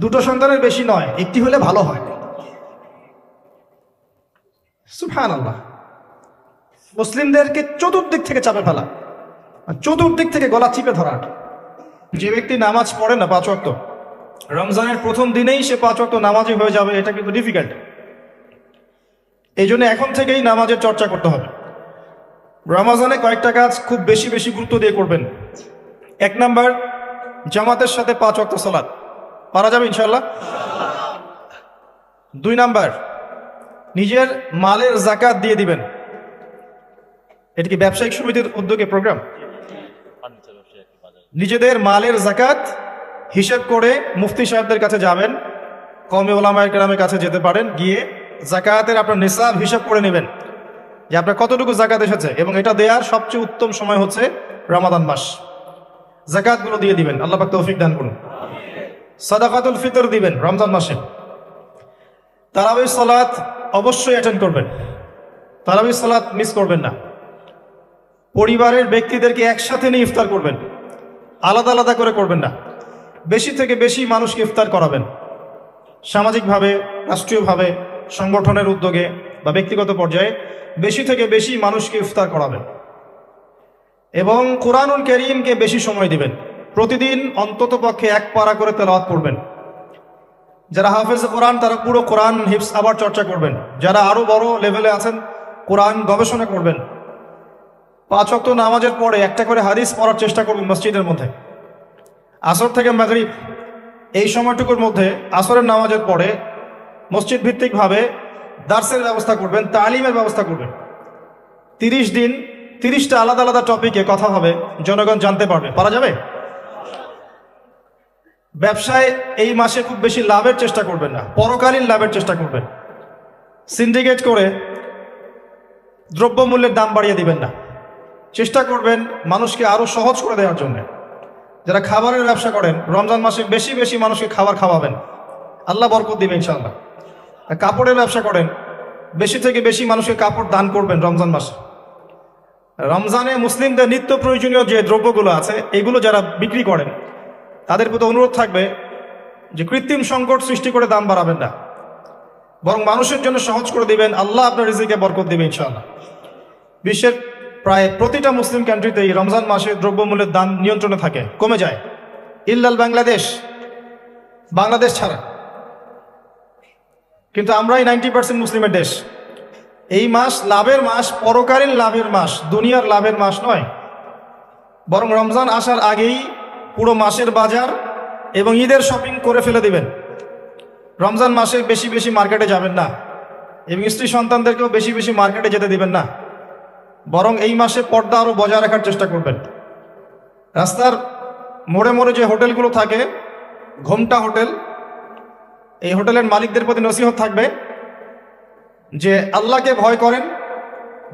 দুটো সন্তানের বেশি নয়, একটি হলে ভালো হয়। সুবহানাল্লাহ। মুসলিমদেরকে চতুর্দিক থেকে চাপে ফেলা, চতুর্দিক থেকে গলা চিপে ধরা। যে ব্যক্তি নামাজ পড়ে না 5 ওয়াক্ত, রমজানের প্রথম দিনেই সে 5 ওয়াক্ত নামাজি হয়ে যাবে, এটা কিন্তু ডিফিকাল্ট। এই জন্য এখন থেকেই নামাজের চর্চা করতে হবে। রমজানে কয়েকটা কাজ খুব বেশি বেশি গুরুত্ব দিয়ে করবেন। 1 নাম্বার, জামাতের সাথে 5 ওয়াক্ত সালাত পারা যাবে ইনশাআল্লাহ। 2 নাম্বার, নিজের মালের যাকাত দিয়ে দিবেন। এটা কি ব্যবসায়িক সমিতির উদ্যোগে প্রোগ্রাম? নিজেদের মালের যাকাত হিসেব করে মুফতি সাহেবদের কাছে যাবেন, কওমি উলামায়ে কেরামের কাছে যেতে পারেন, গিয়ে যাকাতের আপনার নিসাব হিসাব করে নেবেন যে আপনার কতটুকু যাকাত এসেছে, এবং এটা দেওয়ার সবচেয়ে উত্তম সময় হচ্ছে রমাদান মাস। যাকাতগুলো দিয়ে দিবেন, আল্লাহ পাক তৌফিক দান করুন। সাদাকাতুল ফিতর দিবেন রমজান মাসে। তারাবিহ সালাত অবশ্যই অ্যাটেন্ড করবেন, তারাবিহ সালাত মিস করবেন না। পরিবারের ব্যক্তিদেরকে একসাথে নিয়ে ইফতার করবেন, আলাদা আলাদা করে করবেন না। বেশি থেকে বেশি মানুষকে ইফতার করাবেন, সামাজিকভাবে, রাষ্ট্রীয়ভাবে, সংগঠনের উদ্যোগে বা ব্যক্তিগত পর্যায়ে বেশি থেকে বেশি মানুষকে ইফতার করাবেন। এবং কুরআনুল কারীমকে বেশি সময় দিবেন। প্রতিদিন অন্তত পক্ষে 1 পারা করে তেলাওয়াত করবেন। যারা হাফেজ কোরআন তারা পুরো কোরআন হিফজ আবার চর্চা করবেন। যারা আরো বড় লেভেলে আছেন কোরআন গবেষণা করবেন। 5 ওয়াক্ত নামাজের পরে একটা করে হাদিস পড়ার চেষ্টা করবেন মসজিদের মধ্যে। আসর থেকে মাগরিব এই সময়টুকুর মধ্যে, আসরের নামাজের পরে মসজিদ ভিত্তিকভাবে দার্সের ব্যবস্থা করবেন, তালিমের ব্যবস্থা করবেন। 30 দিন 30টা আলাদা আলাদা টপিকে কথা হবে, জনগণ জানতে পারবে। পারা যাবে? ব্যবসায় এই মাসে খুব বেশি লাভের চেষ্টা করবেন না, পরকালীন লাভের চেষ্টা করবেন। সিন্ডিকেট করে দ্রব্যমূল্যের দাম বাড়িয়ে দিবেন না। চেষ্টা করবেন মানুষকে আরো সহজ করে দেওয়ার জন্য। যারা খাবারের ব্যবসা করেন রমজান মাসে বেশি বেশি মানুষকে খাবার খাওয়াবেন, আল্লাহ বরকত দিবে ইনশাআল্লাহ। কাপড়ের ব্যবসা করেন, বেশি থেকে বেশি মানুষকে কাপড় দান করবেন রমজান মাসে। রমজানে মুসলিমদের নিত্য প্রয়োজনীয় যে দ্রব্যগুলো আছে এগুলো যারা বিক্রি করেন তাদের প্রতি অনুরোধ থাকবে যে কৃত্রিম সংকট সৃষ্টি করে দাম বাড়াবেন না, বরং মানুষের জন্য সহজ করে দিবেন। আল্লাহ আপনার রিজিকে বরকত দিবে ইনশাআল্লাহ। বিশ্বের প্রায় প্রতিটা মুসলিম কান্ট্রিতে এই রমজান মাসে দ্রব্যমূল্যের দাম নিয়ন্ত্রণে থাকে, কমে যায়, ইল্লাল বাংলাদেশ ছাড়া। কিন্তু আমরাই 90% মুসলিমের দেশ। এই মাস লাভের মাস, পরকালীন লাভের মাস, দুনিয়ার লাভের মাস নয়। বরং রমজান আসার আগেই পুরো মাসের বাজার এবং ঈদের শপিং করে ফেলে দিবেন। রমজান মাসে বেশি বেশি মার্কেটে যাবেন না, এবং স্ত্রী সন্তানদেরকেও বেশি বেশি মার্কেটে যেতে দিবেন না। বরং এই মাসে পর্দা আরো বজায় রাখার চেষ্টা করবেন। রাস্তার মোড়ে মোড়ে যে হোটেলগুলো থাকে, ঘোমটা হোটেল, এই হোটেলের মালিকদের প্রতি নসিহত থাকবে যে আল্লাহকে ভয় করেন।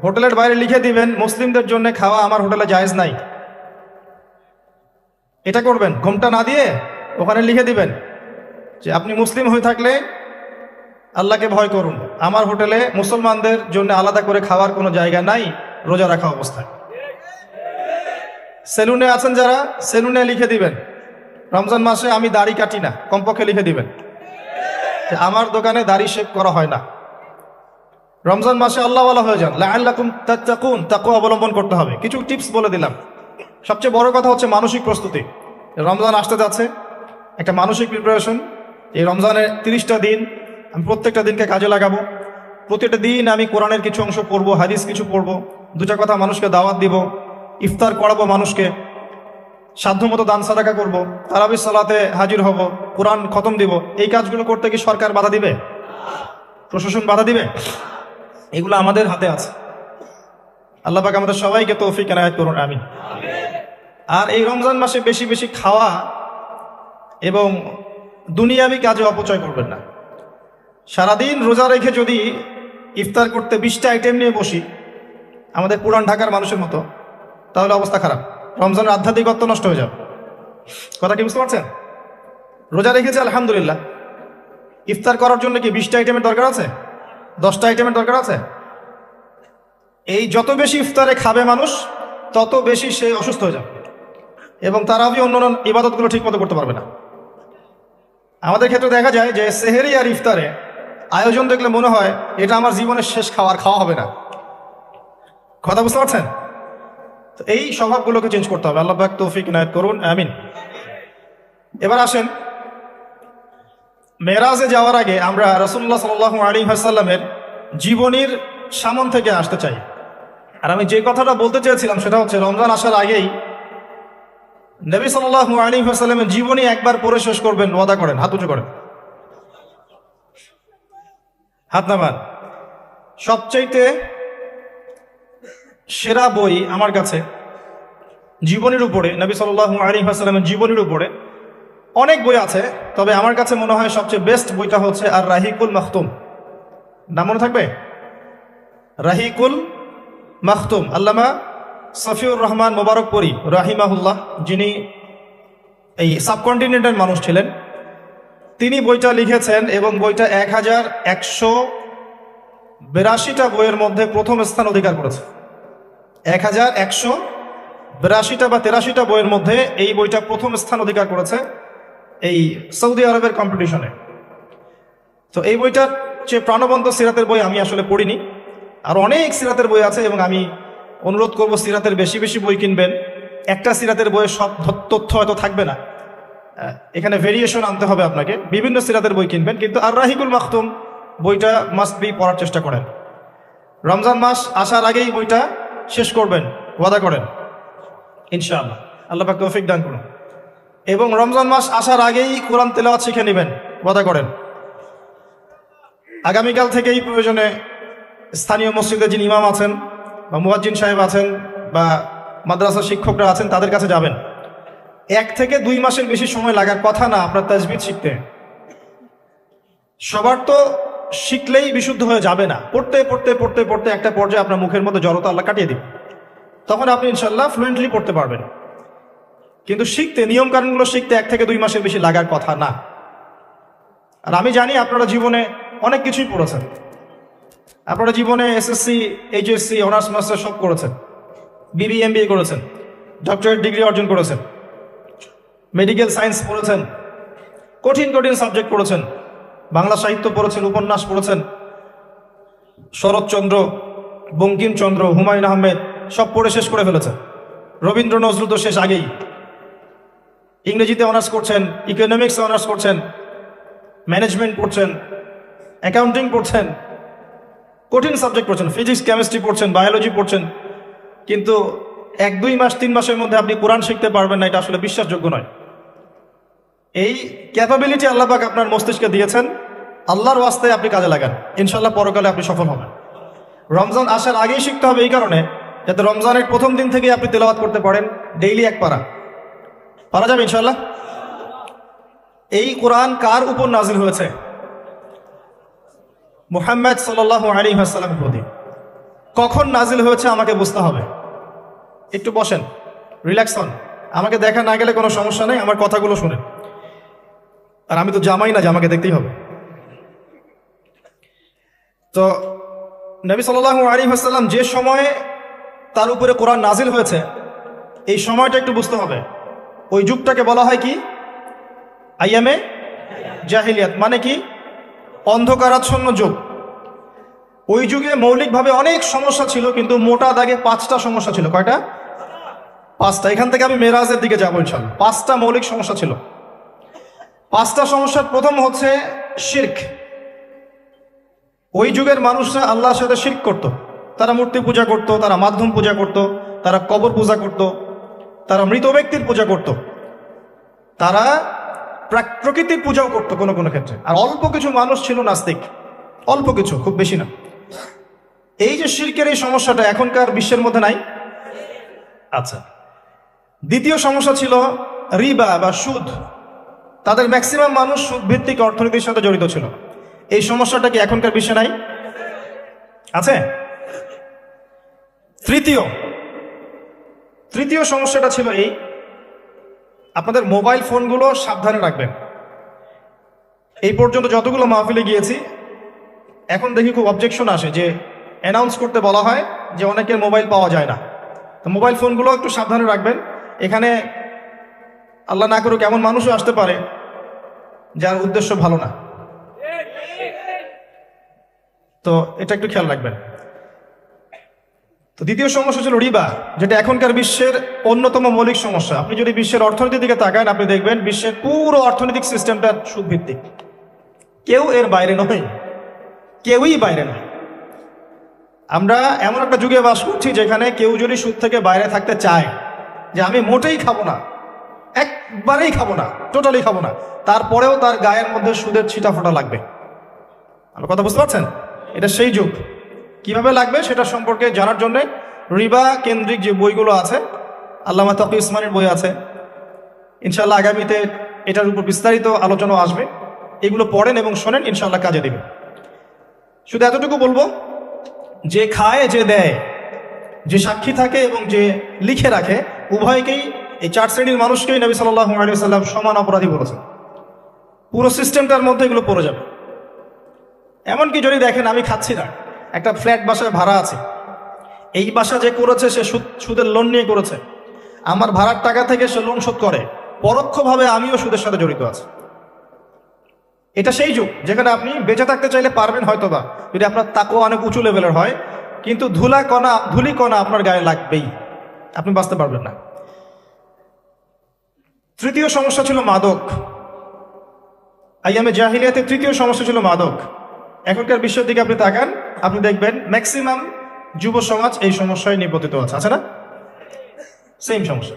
হোটেলের বাইরে লিখে দিবেন মুসলিমদের জন্য খাওয়া আমার হোটেলে জায়েজ নাই। এটা করবেন, ঘোমটা না দিয়ে ওখানে লিখে দিবেন যে আপনি মুসলিম হয়ে থাকলে আল্লাহকে ভয় করুন, আমার হোটেলে মুসলমানদের জন্য আলাদা করে খাওয়ার কোনো জায়গা নাই রোজা রাখা অবস্থায়। সেলুনে আছেন যারা, সেলুনে লিখে দিবেন রমজান মাসে আমি দাড়ি কাটি না, কমপক্ষে লিখে দিবেন যে আমার দোকানে দাড়ি শেভ করা হয় না। রমজান মাসে আল্লাহওয়ালা হয়ে যান, লাআল্লাকুম তাত্তাকুন, তাকওয়া অবলম্বন করতে হবে। কিছু টিপস বলে দিলাম। সবচেয়ে বড় কথা হচ্ছে মানসিক প্রস্তুতি। রমজান আসতে যাচ্ছে, একটা মানসিক প্রিপারেশন। এই রমজানের 30টা দিন আমি প্রত্যেকটা দিনকে কাজে লাগাবো। প্রতিটা দিন আমি কোরআনের কিছু অংশ পড়বো, হাদিস কিছু পড়বো, 2টা কথা মানুষকে দাওয়াত দিব, ইফতার করাবো মানুষকে, সাধ্যমতো দান সাদাকা করবো, তারাবিহ সালাতে হাজির হব, কোরআন খতম দিব। এই কাজগুলো করতে কি সরকার বাধা দিবে? প্রশাসন বাধা দিবে? এগুলো আমাদের হাতে আছে। আল্লাহ পাক আমাদের সবাইকে তৌফিক এনায়েত করুন, আমিন। আর এই রমজান মাসে বেশি বেশি খাওয়া এবং দুনিয়াবি কাজে অপচয় করবেন না। সারাদিন রোজা রেখে যদি ইফতার করতে 20টা আইটেম নিয়ে বসি আমাদের পুরান ঢাকার মানুষের মতো, তাহলে অবস্থা খারাপ, রমজানের আধ্যাত্মিকত্ব নষ্ট হয়ে যাবে। কথা কি বুঝতে পারছেন? রোজা রেখেছে আলহামদুলিল্লাহ, ইফতার করার জন্য কি 20টা আইটেমের দরকার আছে? 10টা আইটেমের দরকার আছে? এই যত বেশি ইফতারে খাবে মানুষ তত বেশি সে অসুস্থ হয়ে যাবে, এবং তারাবি অন্য ইবাদতগুলো ঠিক মতো করতে পারবে না। আমাদের ক্ষেত্রে দেখা যায় যে সেহেরি আর ইফতারে আয়োজন দেখলে মনে হয় এটা আমার জীবনের শেষ খাওয়া হবে না। কথা বুঝতে পারছেন? তো এই স্বভাবগুলোকে চেঞ্জ করতে হবে। আল্লাহ পাক তৌফিক ইনায়েত করুন, আমিন। এবার আসেন, মেরাজে যাওয়ার আগে আমরা রাসূলুল্লাহ সাল্লাল্লাহু আলাইহি ওয়াসাল্লামের জীবনীর সামন থেকে আসতে চাই। আর আমি যে কথাটা বলতে চেয়েছিলাম সেটা হচ্ছে, রমজান আসার আগেই নবী সাল্লাল্লাহু আলাইহি ওয়াসাল্লামের জীবনী একবার পড়ে শেষ করবেন, ওয়াদা করেন। হাত উঁচু করেন, হাত নামান। সবচাইতে সেরা বই আমার কাছে জীবনীর উপরে, নবী সাল্লাল্লাহু আলাইহি ওয়াসাল্লামের জীবনীর উপরে অনেক বই আছে, তবে আমার কাছে মনে হয় সবচেয়ে বেস্ট বইটা হচ্ছে আর রাহিকুল মাখতুম। নাম মনে থাকবে? রাহিকুল মাখতুম, আল্লামা সফিউর রহমান মোবারকপুরী রাহিমাহুল্লাহ, যিনি এই সাবকন্টিনেন্টের মানুষ ছিলেন, তিনি বইটা লিখেছেন এবং বইটা 1182টা বইয়ের মধ্যে প্রথম স্থান অধিকার করেছে। 1182টা বা 83টা বইয়ের মধ্যে এই বইটা প্রথম স্থান অধিকার করেছে এই সৌদি আরবের কম্পিটিশনে। তো এই বইটার যে প্রাণবন্ত সিরাতের বই আমি আসলে পড়িনি, আর অনেক সিরাতের বই আছে এবং আমি অনুরোধ করব সিরাতের বেশি বেশি বই কিনবেন। একটা সিরাতের বইয়ে সব তথ্য হয়তো থাকবে না, এখানে ভেরিয়েশন আনতে হবে আপনাকে, বিভিন্ন সিরাতের বই কিনবেন, কিন্তু আর রাহিকুল মাখতুম বইটা মাস্ট বি পড়ার চেষ্টা করেন। রমজান মাস আসার আগেই বইটা শেষ করবেন, ওয়াদা করেন ইনশাআল্লাহ। আল্লাহ পাক তৌফিক দান করুন। এবং রমজান মাস আসার আগেই কোরআন তেলাওয়াত শিখে নেবেন, ওয়াদা করেন। আগামীকাল থেকেই প্রয়োজনে স্থানীয় মসজিদে যিনি ইমাম আছেন বা মুয়াজ্জিন সাহেব আছেন বা মাদ্রাসার শিক্ষকরা আছেন, তাদের কাছে যাবেন। 1 থেকে 2 মাসের বেশি সময় লাগার কথা না আপনার তাজবিদ শিখতে। সবার তো শিখলেই বিশুদ্ধ হয়ে যাবে না, পড়তে পড়তে পড়তে পড়তে একটা পর্যায়ে আপনার মুখের মধ্যে জড়তা আল্লাহ কাটিয়ে দিবে, তখন আপনি ইনশাল্লাহ ফ্লুয়েন্টলি পড়তে পারবেন। কিন্তু শিখতে, নিয়ম কানুনগুলো শিখতে 1 থেকে 2 মাসের বেশি লাগার কথা না। আর আমি জানি আপনারা জীবনে অনেক কিছুই পড়েছেন, আপনারা জীবনে এসএসসি, এইচএসসি, অনার্স মাস্টার সব করেছেন, বিবি এমবিএ করেছেন, ডক্টরেট ডিগ্রি অর্জন করেছেন, মেডিকেল সায়েন্স পড়েছেন, কঠিন কঠিন সাবজেক্ট পড়েছেন, বাংলা সাহিত্য পড়েছেন, উপন্যাস পড়েছেন, শরৎচন্দ্র, বঙ্কিমচন্দ্র, হুমায়ুন আহমেদ সব পড়ে শেষ করে ফেলেছেন। রবীন্দ্র নজরুল তো শেষ আগেই। ইংরেজিতে অনার্স করছেন, ইকোনমিক্স অনার্স করছেন, ম্যানেজমেন্ট পড়ছেন, অ্যাকাউন্টিং পড়ছেন, কঠিন সাবজেক্ট পড়ছেন, ফিজিক্স কেমিস্ট্রি পড়ছেন, বায়োলজি পড়ছেন, কিন্তু 1-2 মাস 3 মাসের মধ্যে আপনি কোরআন শিখতে পারবেন না, এটা আসলে বিশ্বাসযোগ্য নয়। এই ক্যাপাবিলিটি আল্লাহ পাক আপনার মস্তিষ্কে দিয়েছেন, আল্লাহর ওয়াস্তে আপনি কাজে লাগান, ইনশাল্লাহ পরকালে আপনি সফল হবেন। রমজান আসার আগেই শিখতে হবে এই কারণে, যাতে রমজানের প্রথম দিন থেকে আপনি তেলাওয়াত করতে পারেন, ডেইলি 1 পারা। পারা যাবে ইনশাল্লাহ। এই কোরআন কার উপর নাজিল হয়েছে? মুহাম্মদ সাল্লাল্লাহু আলাইহি ওয়াসাল্লামের প্রতি। কখন নাজিল হয়েছে আমাকে বুঝতে হবে। একটু বসেন, রিল্যাক্স হন, আমাকে দেখা না গেলে কোনো সমস্যা নেই, আমার কথাগুলো শুনেন। আর আমি তো জামাই না যে আমাকে দেখতেই হবে। তো নবী সাল্লাল্লাহু আলাইহি ওয়াসাল্লাম যে সময়ে তার উপরে কোরআন নাজিল হয়েছে, এই সময়টা একটু বুঝতে হবে। ওই যুগটাকে বলা হয় কি? আইয়ামে জাহিলিয়াত, মানে কি? অন্ধকারাচ্ছন্ন যুগ। ওই যুগে মৌলিকভাবে অনেক সমস্যা ছিল, কিন্তু মোটা দাগে 5টা সমস্যা ছিল। কয়টা? 5টা। এখান থেকে আমি মেরাজের দিকে যাবো ইনশাআল্লাহ। 5টা মৌলিক সমস্যা ছিল। 5টা সমস্যার প্রথম হচ্ছে শিরক। ওই যুগের মানুষরা আল্লাহর সাথে শিরক করত। তারা মূর্তি পূজা করত, তারা মাধ্যম পূজা করত, তারা কবর পূজা করত, তারা মৃত ব্যক্তির পূজা করত, তারা প্রকৃতির পূজাও করত কোনো কোনো ক্ষেত্রে। আর অল্প কিছু মানুষ ছিল নাস্তিক, অল্প কিছু, খুব বেশি না। এই যে শিরকের এই সমস্যাটা এখনকার বিশ্বের মধ্যে নাই। আচ্ছা, দ্বিতীয় সমস্যা ছিল রিবা বা সুদ। তাদের ম্যাক্সিমাম মানুষ সুদ ভিত্তিক অর্থনীতির সাথে জড়িত ছিল। এই সমস্যাটা কি এখনকার বিশ্বে নাই? আছে। তৃতীয় সমস্যাটা ছিল এই, আপনাদের মোবাইল ফোনগুলো সাবধানে রাখবেন। এই পর্যন্ত যতগুলো মাহফিলে গিয়েছি, এখন দেখি খুব অবজেকশন আসে যে অ্যানাউন্স করতে বলা হয় যে অনেকের মোবাইল পাওয়া যায় না। তো মোবাইল ফোনগুলো একটু সাবধানে রাখবেন। এখানে আল্লাহ না করুক এমন মানুষও আসতে পারে যার উদ্দেশ্য ভালো না। তো এটা একটু খেয়াল রাখবেন। তো দ্বিতীয় সমস্যা ছিল রিবা, যেটা এখনকার বিশ্বের অন্যতম মৌলিক সমস্যা। আপনি যদি বিশ্বের অর্থনীতির দিকে তাকান, আপনি দেখবেন বিশ্বের পুরো অর্থনৈতিক সিস্টেমটা সুদ ভিত্তিক। কেউ এর বাইরে নয়, কেউই বাইরে নয়। আমরা এমন একটা যুগে বাস করছি যেখানে কেউ যদি সুদ থেকে বাইরে থাকতে চায়, যে আমি মোটেই খাবো না, একবারেই খাবো না, টোটালি খাবো না, তারপরেও তার গায়ের মধ্যে সুদের ছিটা ফোটা লাগবে। আমার কথা বুঝতে পারছেন? এটা সেই যুগ। কিভাবে লাগবে সেটা সম্পর্কে জানার জন্য রিবা কেন্দ্রিক যে বইগুলো আছে, আল্লামা তকি উসমানের বই আছে, ইনশাআল্লাহ আগামীতে এটার উপর বিস্তারিত আলোচনা আসবে। এগুলো পড়েন এবং শোনেন, ইনশাআল্লাহ কাজে দিবে। শুধু এতটুকু বলবো, যে খায়, যে দেয়, যে সাক্ষী থাকে এবং যে লিখে রাখে, উভয়কেই, এই চার শ্রেণীর মানুষকেই নবী সাল্লাল্লাহু আলাইহি ওয়াসাল্লাম সমান অপরাধী বলেছেন। পুরো সিস্টেমটার মধ্যে এগুলো পড়ে যাবে। এমনকি যদি দেখেন আমি খাচ্ছি না, একটা ফ্ল্যাট বাসায় ভাড়া আছে, এই বাসা যে করেছে সে সুদের লোন নিয়ে করেছে, আমার ভাড়ার টাকা থেকে সে লোন শোধ করে, পরোক্ষভাবে আমিও সুদের সাথে জড়িত আছি। এটা সেই যুগ যেখানে আপনি বেঁচে থাকতে চাইলে পারবেন হয়তোবা, যদি আপনার তাকওয়া অনেক উঁচু লেভেলের হয়, কিন্তু ধুলি কণা আপনার গায়ে লাগবেই, আপনি বাঁচতে পারবেন না। তৃতীয় সমস্যা ছিল মাদক। আইয়ামে জাহিলিয়াতে তৃতীয় সমস্যা ছিল মাদক। এখনকার বিশ্বের দিকে আপনি তাকান, আপনি দেখবেন ম্যাক্সিমাম যুব সমাজ এই সমস্যায় নিপতিত আছে না? সেম সমস্যা।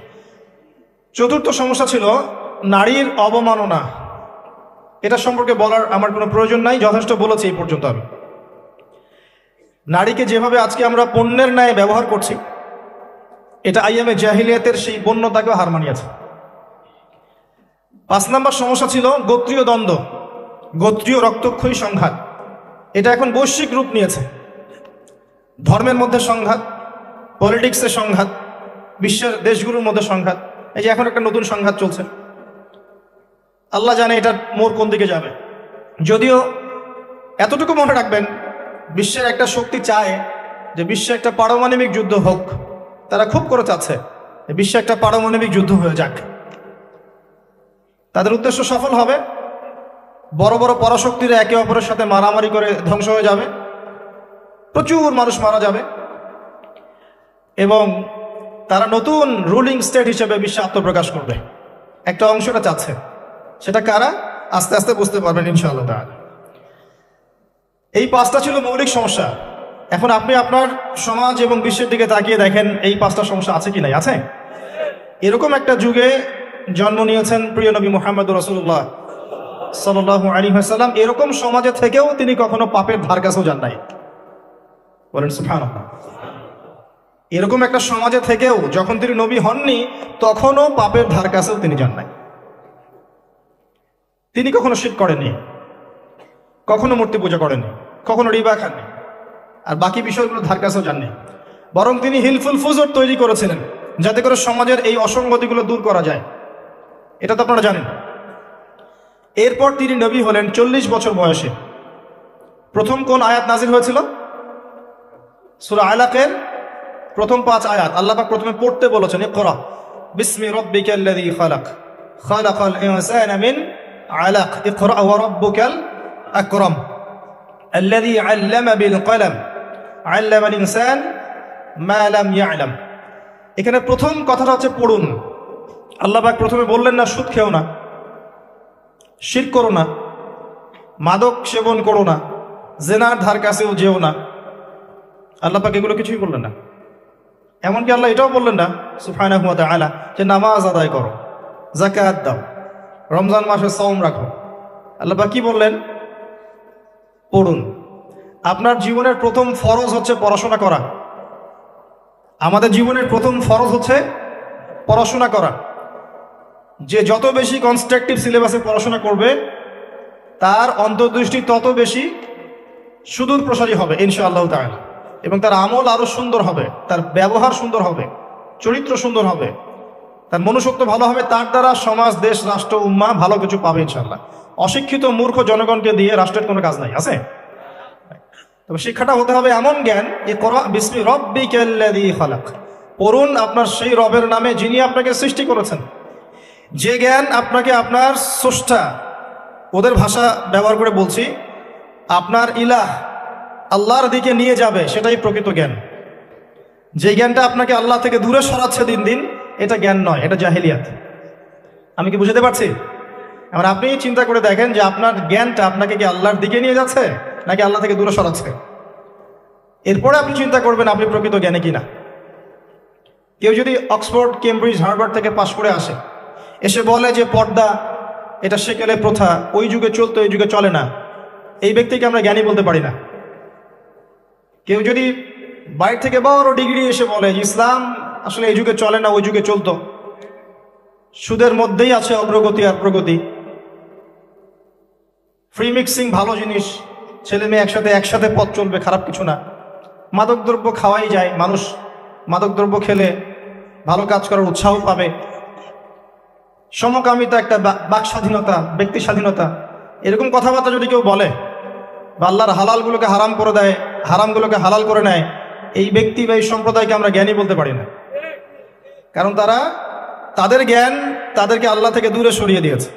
চতুর্থ সমস্যা ছিল নারীর অবমাননা। এটা সম্পর্কে বলার আমার কোনো প্রয়োজন নাই, যথেষ্ট বলেছি এই পর্যন্ত আমি। নারীকে যেভাবে আজকে আমরা পণ্যের ন্যায় ব্যবহার করছি, এটা আইয়ামে জাহিলিয়াতের সেই বন্যতাকেও হার মানিয়েছে। 5 নম্বর সমস্যা ছিল গোত্রীয় দ্বন্দ্ব, গোত্রীয় রক্তক্ষয়ী সংঘাত। এটা এখন বৈশ্বিক রূপ নিয়েছে। ধর্মের মধ্যে সংঘাত, পলিটিক্সের সংঘাত, বিশ্বের দেশগুলোর মধ্যে সংঘাত। এই যে এখন একটা নতুন সংঘাত চলছে, আল্লাহ জানে এটার মোড় কোন দিকে যাবে। যদিও এতটুকু মনে রাখবেন, বিশ্বের একটা শক্তি চায় যে বিশ্বে একটা পারমাণবিক যুদ্ধ হোক। তারা খুব করে চাচ্ছে বিশ্বে একটা পারমাণবিক যুদ্ধ হয়ে যাক। তাদের উদ্দেশ্য সফল হবে, বড় বড় পরাশক্তিরা একে অপরের সাথে মারামারি করে ধ্বংস হয়ে যাবে, প্রচুর মানুষ মারা যাবে, এবং তারা নতুন রুলিং স্টেট হিসেবে বিশ্বে আত্মপ্রকাশ করবে। একটা অংশটা চাচ্ছে, সেটা কারা আস্তে আস্তে বুঝতে পারবেন ইনশাআল্লাহ তাআলা। এই 5টা ছিল মৌলিক সমস্যা। এখন আপনি আপনার সমাজ এবং বিশ্বের দিকে তাকিয়ে দেখেন এই 5টা সমস্যা আছে কি নাই? আছে। এরকম একটা যুগে জন্ম নিয়েছেন প্রিয় নবী মুহাম্মদ রাসূলুল্লাহ সাল্লাল্লাহু আলাইহি ওয়াসাল্লাম। এরকম সমাজে থেকেও তিনি কখনো পাপের ধার কাছেও যান নাই। বলেন সুবহানাল্লাহ। এরকম একটা সমাজে থেকেও যখন তিনি নবী হননি, তখনও পাপের ধার কাছেও তিনি যান নাই। তিনি কখনো শিরক করেননি, কখনো মূর্তি পূজা করেননি, কখনো রিবা খাননি, আর বাকি বিষয়গুলো ধার কাছেও যাননি। বরং তিনি হিলফুল ফুজর তৈরি করেছিলেন যাতে করে সমাজের এই অসঙ্গতিগুলো দূর করা যায়। এটা তো আপনারা জানেন। এরপর তিনি নবী হলেন 40 বছর বয়সে। প্রথম কোন আয়াত নাজিল হয়েছিল? সূরা আলাকের প্রথম 5 আয়াত আল্লাহ পাক প্রথমে পড়তে বলেছেন, ইকরা বিসমি রাব্বিকাল্লাযী খালাক খালাকাল ইনসানা মিন আলাক ইকরা ওয়া রাব্বুকাল আকরাম আল্লাযী আল্লামা বিল কলম আল্লামাল ইনসান মা লাম ইয়ালাম। এখানে প্রথম কথাটা হচ্ছে পড়ুন। আল্লাহ পাক প্রথমে বললেন না সুদ খেও না, শিরক করো না, মাদক সেবন করো না, জেনার ধার কাছেও যেও না। আল্লাহ পাক এগুলো কিছুই বললেন না। এমনকি আল্লাহ এটাও বললেন না সুবহানাহু ওয়া তাআলা যে নামাজ আদায় করো, যাকাত দাও, রমজান মাসে সওম রাখো। আল্লাহ পাক কি বললেন? পড়ুন। আপনার জীবনের প্রথম ফরজ হচ্ছে পড়াশোনা করা। আমাদের জীবনের প্রথম ফরজ হচ্ছে পড়াশোনা করা। যে যত বেশি কনস্ট্রাকটিভ সিলেবাসে পড়াশোনা করবে, তার অন্তর্দৃষ্টি তত বেশি সুদূর প্রসারী হবে ইনশাআল্লাহ তাআলা, এবং তার আমল আরো সুন্দর হবে, তার ব্যবহার সুন্দর হবে, চরিত্র সুন্দর হবে, তার মনুষ্যত্ব ভালো হবে। তার দ্বারা সমাজ, দেশ, রাষ্ট্র, উম্মাহ ভালো কিছু পাবে ইনশাআল্লাহ। অশিক্ষিত মূর্খ জনগণকে দিয়ে রাষ্ট্রের কোনো কাজ নাই, আছে? তবে শিক্ষাটা হতে হবে এমন জ্ঞান, ইকরা বিসমি রাব্বিকাল্লাযী খালাক। পড়ুন আপনার সেই রবের নামে যিনি আপনাকে সৃষ্টি করেছেন। যে জ্ঞান আপনাকে আপনার স্রষ্টা ওদের ভাষা ব্যবহার করে বলছি, আপনার ইলাহ আল্লাহর দিকে নিয়ে যাবে, সেটাই প্রকৃত জ্ঞান। যে জ্ঞানটা আপনাকে আল্লাহ থেকে দূরে সরাচ্ছে দিন দিন, এটা জ্ঞান নয়, এটা জাহেলিয়াত। আমি কি বুঝতে পারছি? এবার আপনি চিন্তা করে দেখেন যে আপনার জ্ঞানটা আপনাকে কি আল্লাহর দিকে নিয়ে যাচ্ছে নাকি আল্লাহ থেকে দূরে সরাচ্ছে। এরপরে আপনি চিন্তা করবেন আপনি প্রকৃত জ্ঞানী কিনা। কেউ যদি অক্সফোর্ড, কেমব্রিজ, হার্ভার্ড থেকে পাশ করে আসে, এসে বলে যে পর্দা এটা সেকেলে প্রথা, ওই যুগে চলতো এই যুগে চলে না, এই ব্যক্তিকে আমরা জ্ঞানী বলতে পারি না। কেউ যদি বাইরে থেকে বড় ডিগ্রি এসে বলে যে ইসলাম আসলে এই যুগে চলে না ওই যুগে চলতো, সুদের মধ্যেই আছে অগ্রগতি আর প্রগতি, ফ্রি মিক্সিং ভালো জিনিস, ছেলে মেয়ে একসাথে পথ চলবে, খারাপ কিছু না, মাদকদ্রব্য খাওয়াই যায়, মানুষ মাদকদ্রব্য খেলে ভালো কাজ করার উৎসাহ পাবে, সমকামিতা একটা বাক স্বাধীনতা, ব্যক্তি স্বাধীনতা, এরকম কথাবার্তা যদি কেউ বলে বা আল্লাহর হালালগুলোকে হারাম করে দেয়, হারামগুলোকে হালাল করে নেয়, এই ব্যক্তি বা এই সম্প্রদায়কে আমরা জ্ঞানী বলতে পারি না। কারণ তাদের জ্ঞান তাদেরকে আল্লাহ থেকে দূরে সরিয়ে দিয়েছে।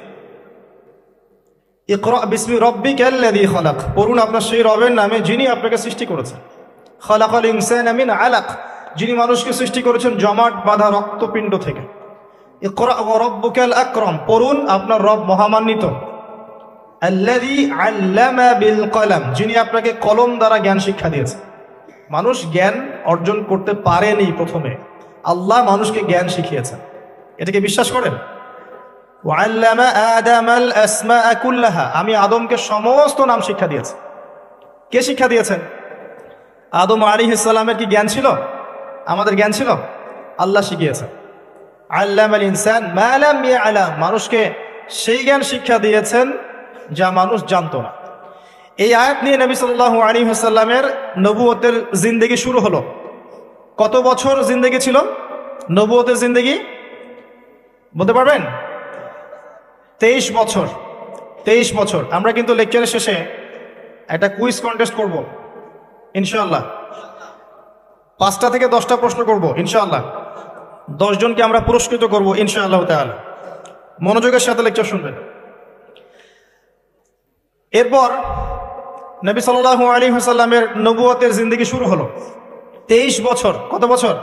ইকরা বিসমি রব্বিকাল্লাযী খালাক, পড়ুন আপনার সেই রবের নামে যিনি আপনাকে সৃষ্টি করেছেন। খালাকাল ইনসানা মিন আলাক, যিনি মানুষকে সৃষ্টি করেছেন জমাট বাঁধা রক্তপিণ্ড থেকে। ইকরা ওয়া রাব্বুকাল আকরাম, পড়ুন আপনার রব মহামান্বিত। আল্লাযী আল্লামা বিল কলম, যিনি আপনাকে কলম দ্বারা জ্ঞান শিক্ষা দিয়েছে। মানুষ জ্ঞান অর্জন করতে পারেনি, প্রথমে আল্লাহ মানুষকে জ্ঞান শিখিয়েছেন। এটাকে বিশ্বাস করেন? ওয়াল্লামা আদামাল আসমাআ কুল্লাহা, আমি আদমকে সমস্ত নাম শিক্ষা দিয়েছি। কে শিক্ষা দিয়েছেন? আদম আলাইহিস সালামের কি জ্ঞান ছিল? আমাদের জ্ঞান ছিল? আল্লাহ শিখিয়েছেন। আল্লামাল ইনসান মা লাম ইয়ালাম, মানুষকে সেই জ্ঞান শিক্ষা দিয়েছেন যা মানুষ জানতো না। এই আয়াত নিয়ে নবী সাল্লাল্লাহু আলাইহি ওয়াসাল্লামের নবুয়তের জিন্দেগি শুরু হলো। কত বছর জিন্দেগি ছিল নবুয়তের জিন্দেগি? বলতে পারবেন? 23 বছর। 23 বছর। আমরা কিন্তু লেকচারের শেষে একটা কুইজ কন্টেস্ট করব ইনশাআল্লাহ। 5টা থেকে 10টা প্রশ্ন করব ইনশাআল্লাহ। 10 জনকে আমরা পুরস্কৃত করব ইনশাআল্লাহ তাআলা। মনোযোগের সাথে লেকচার শুনবেন। এরপর নবী সাল্লাল্লাহু আলাইহি ওয়াসাল্লামের নবুয়তের জিন্দেগি শুরু হলো। 23 বছর। কত বছর?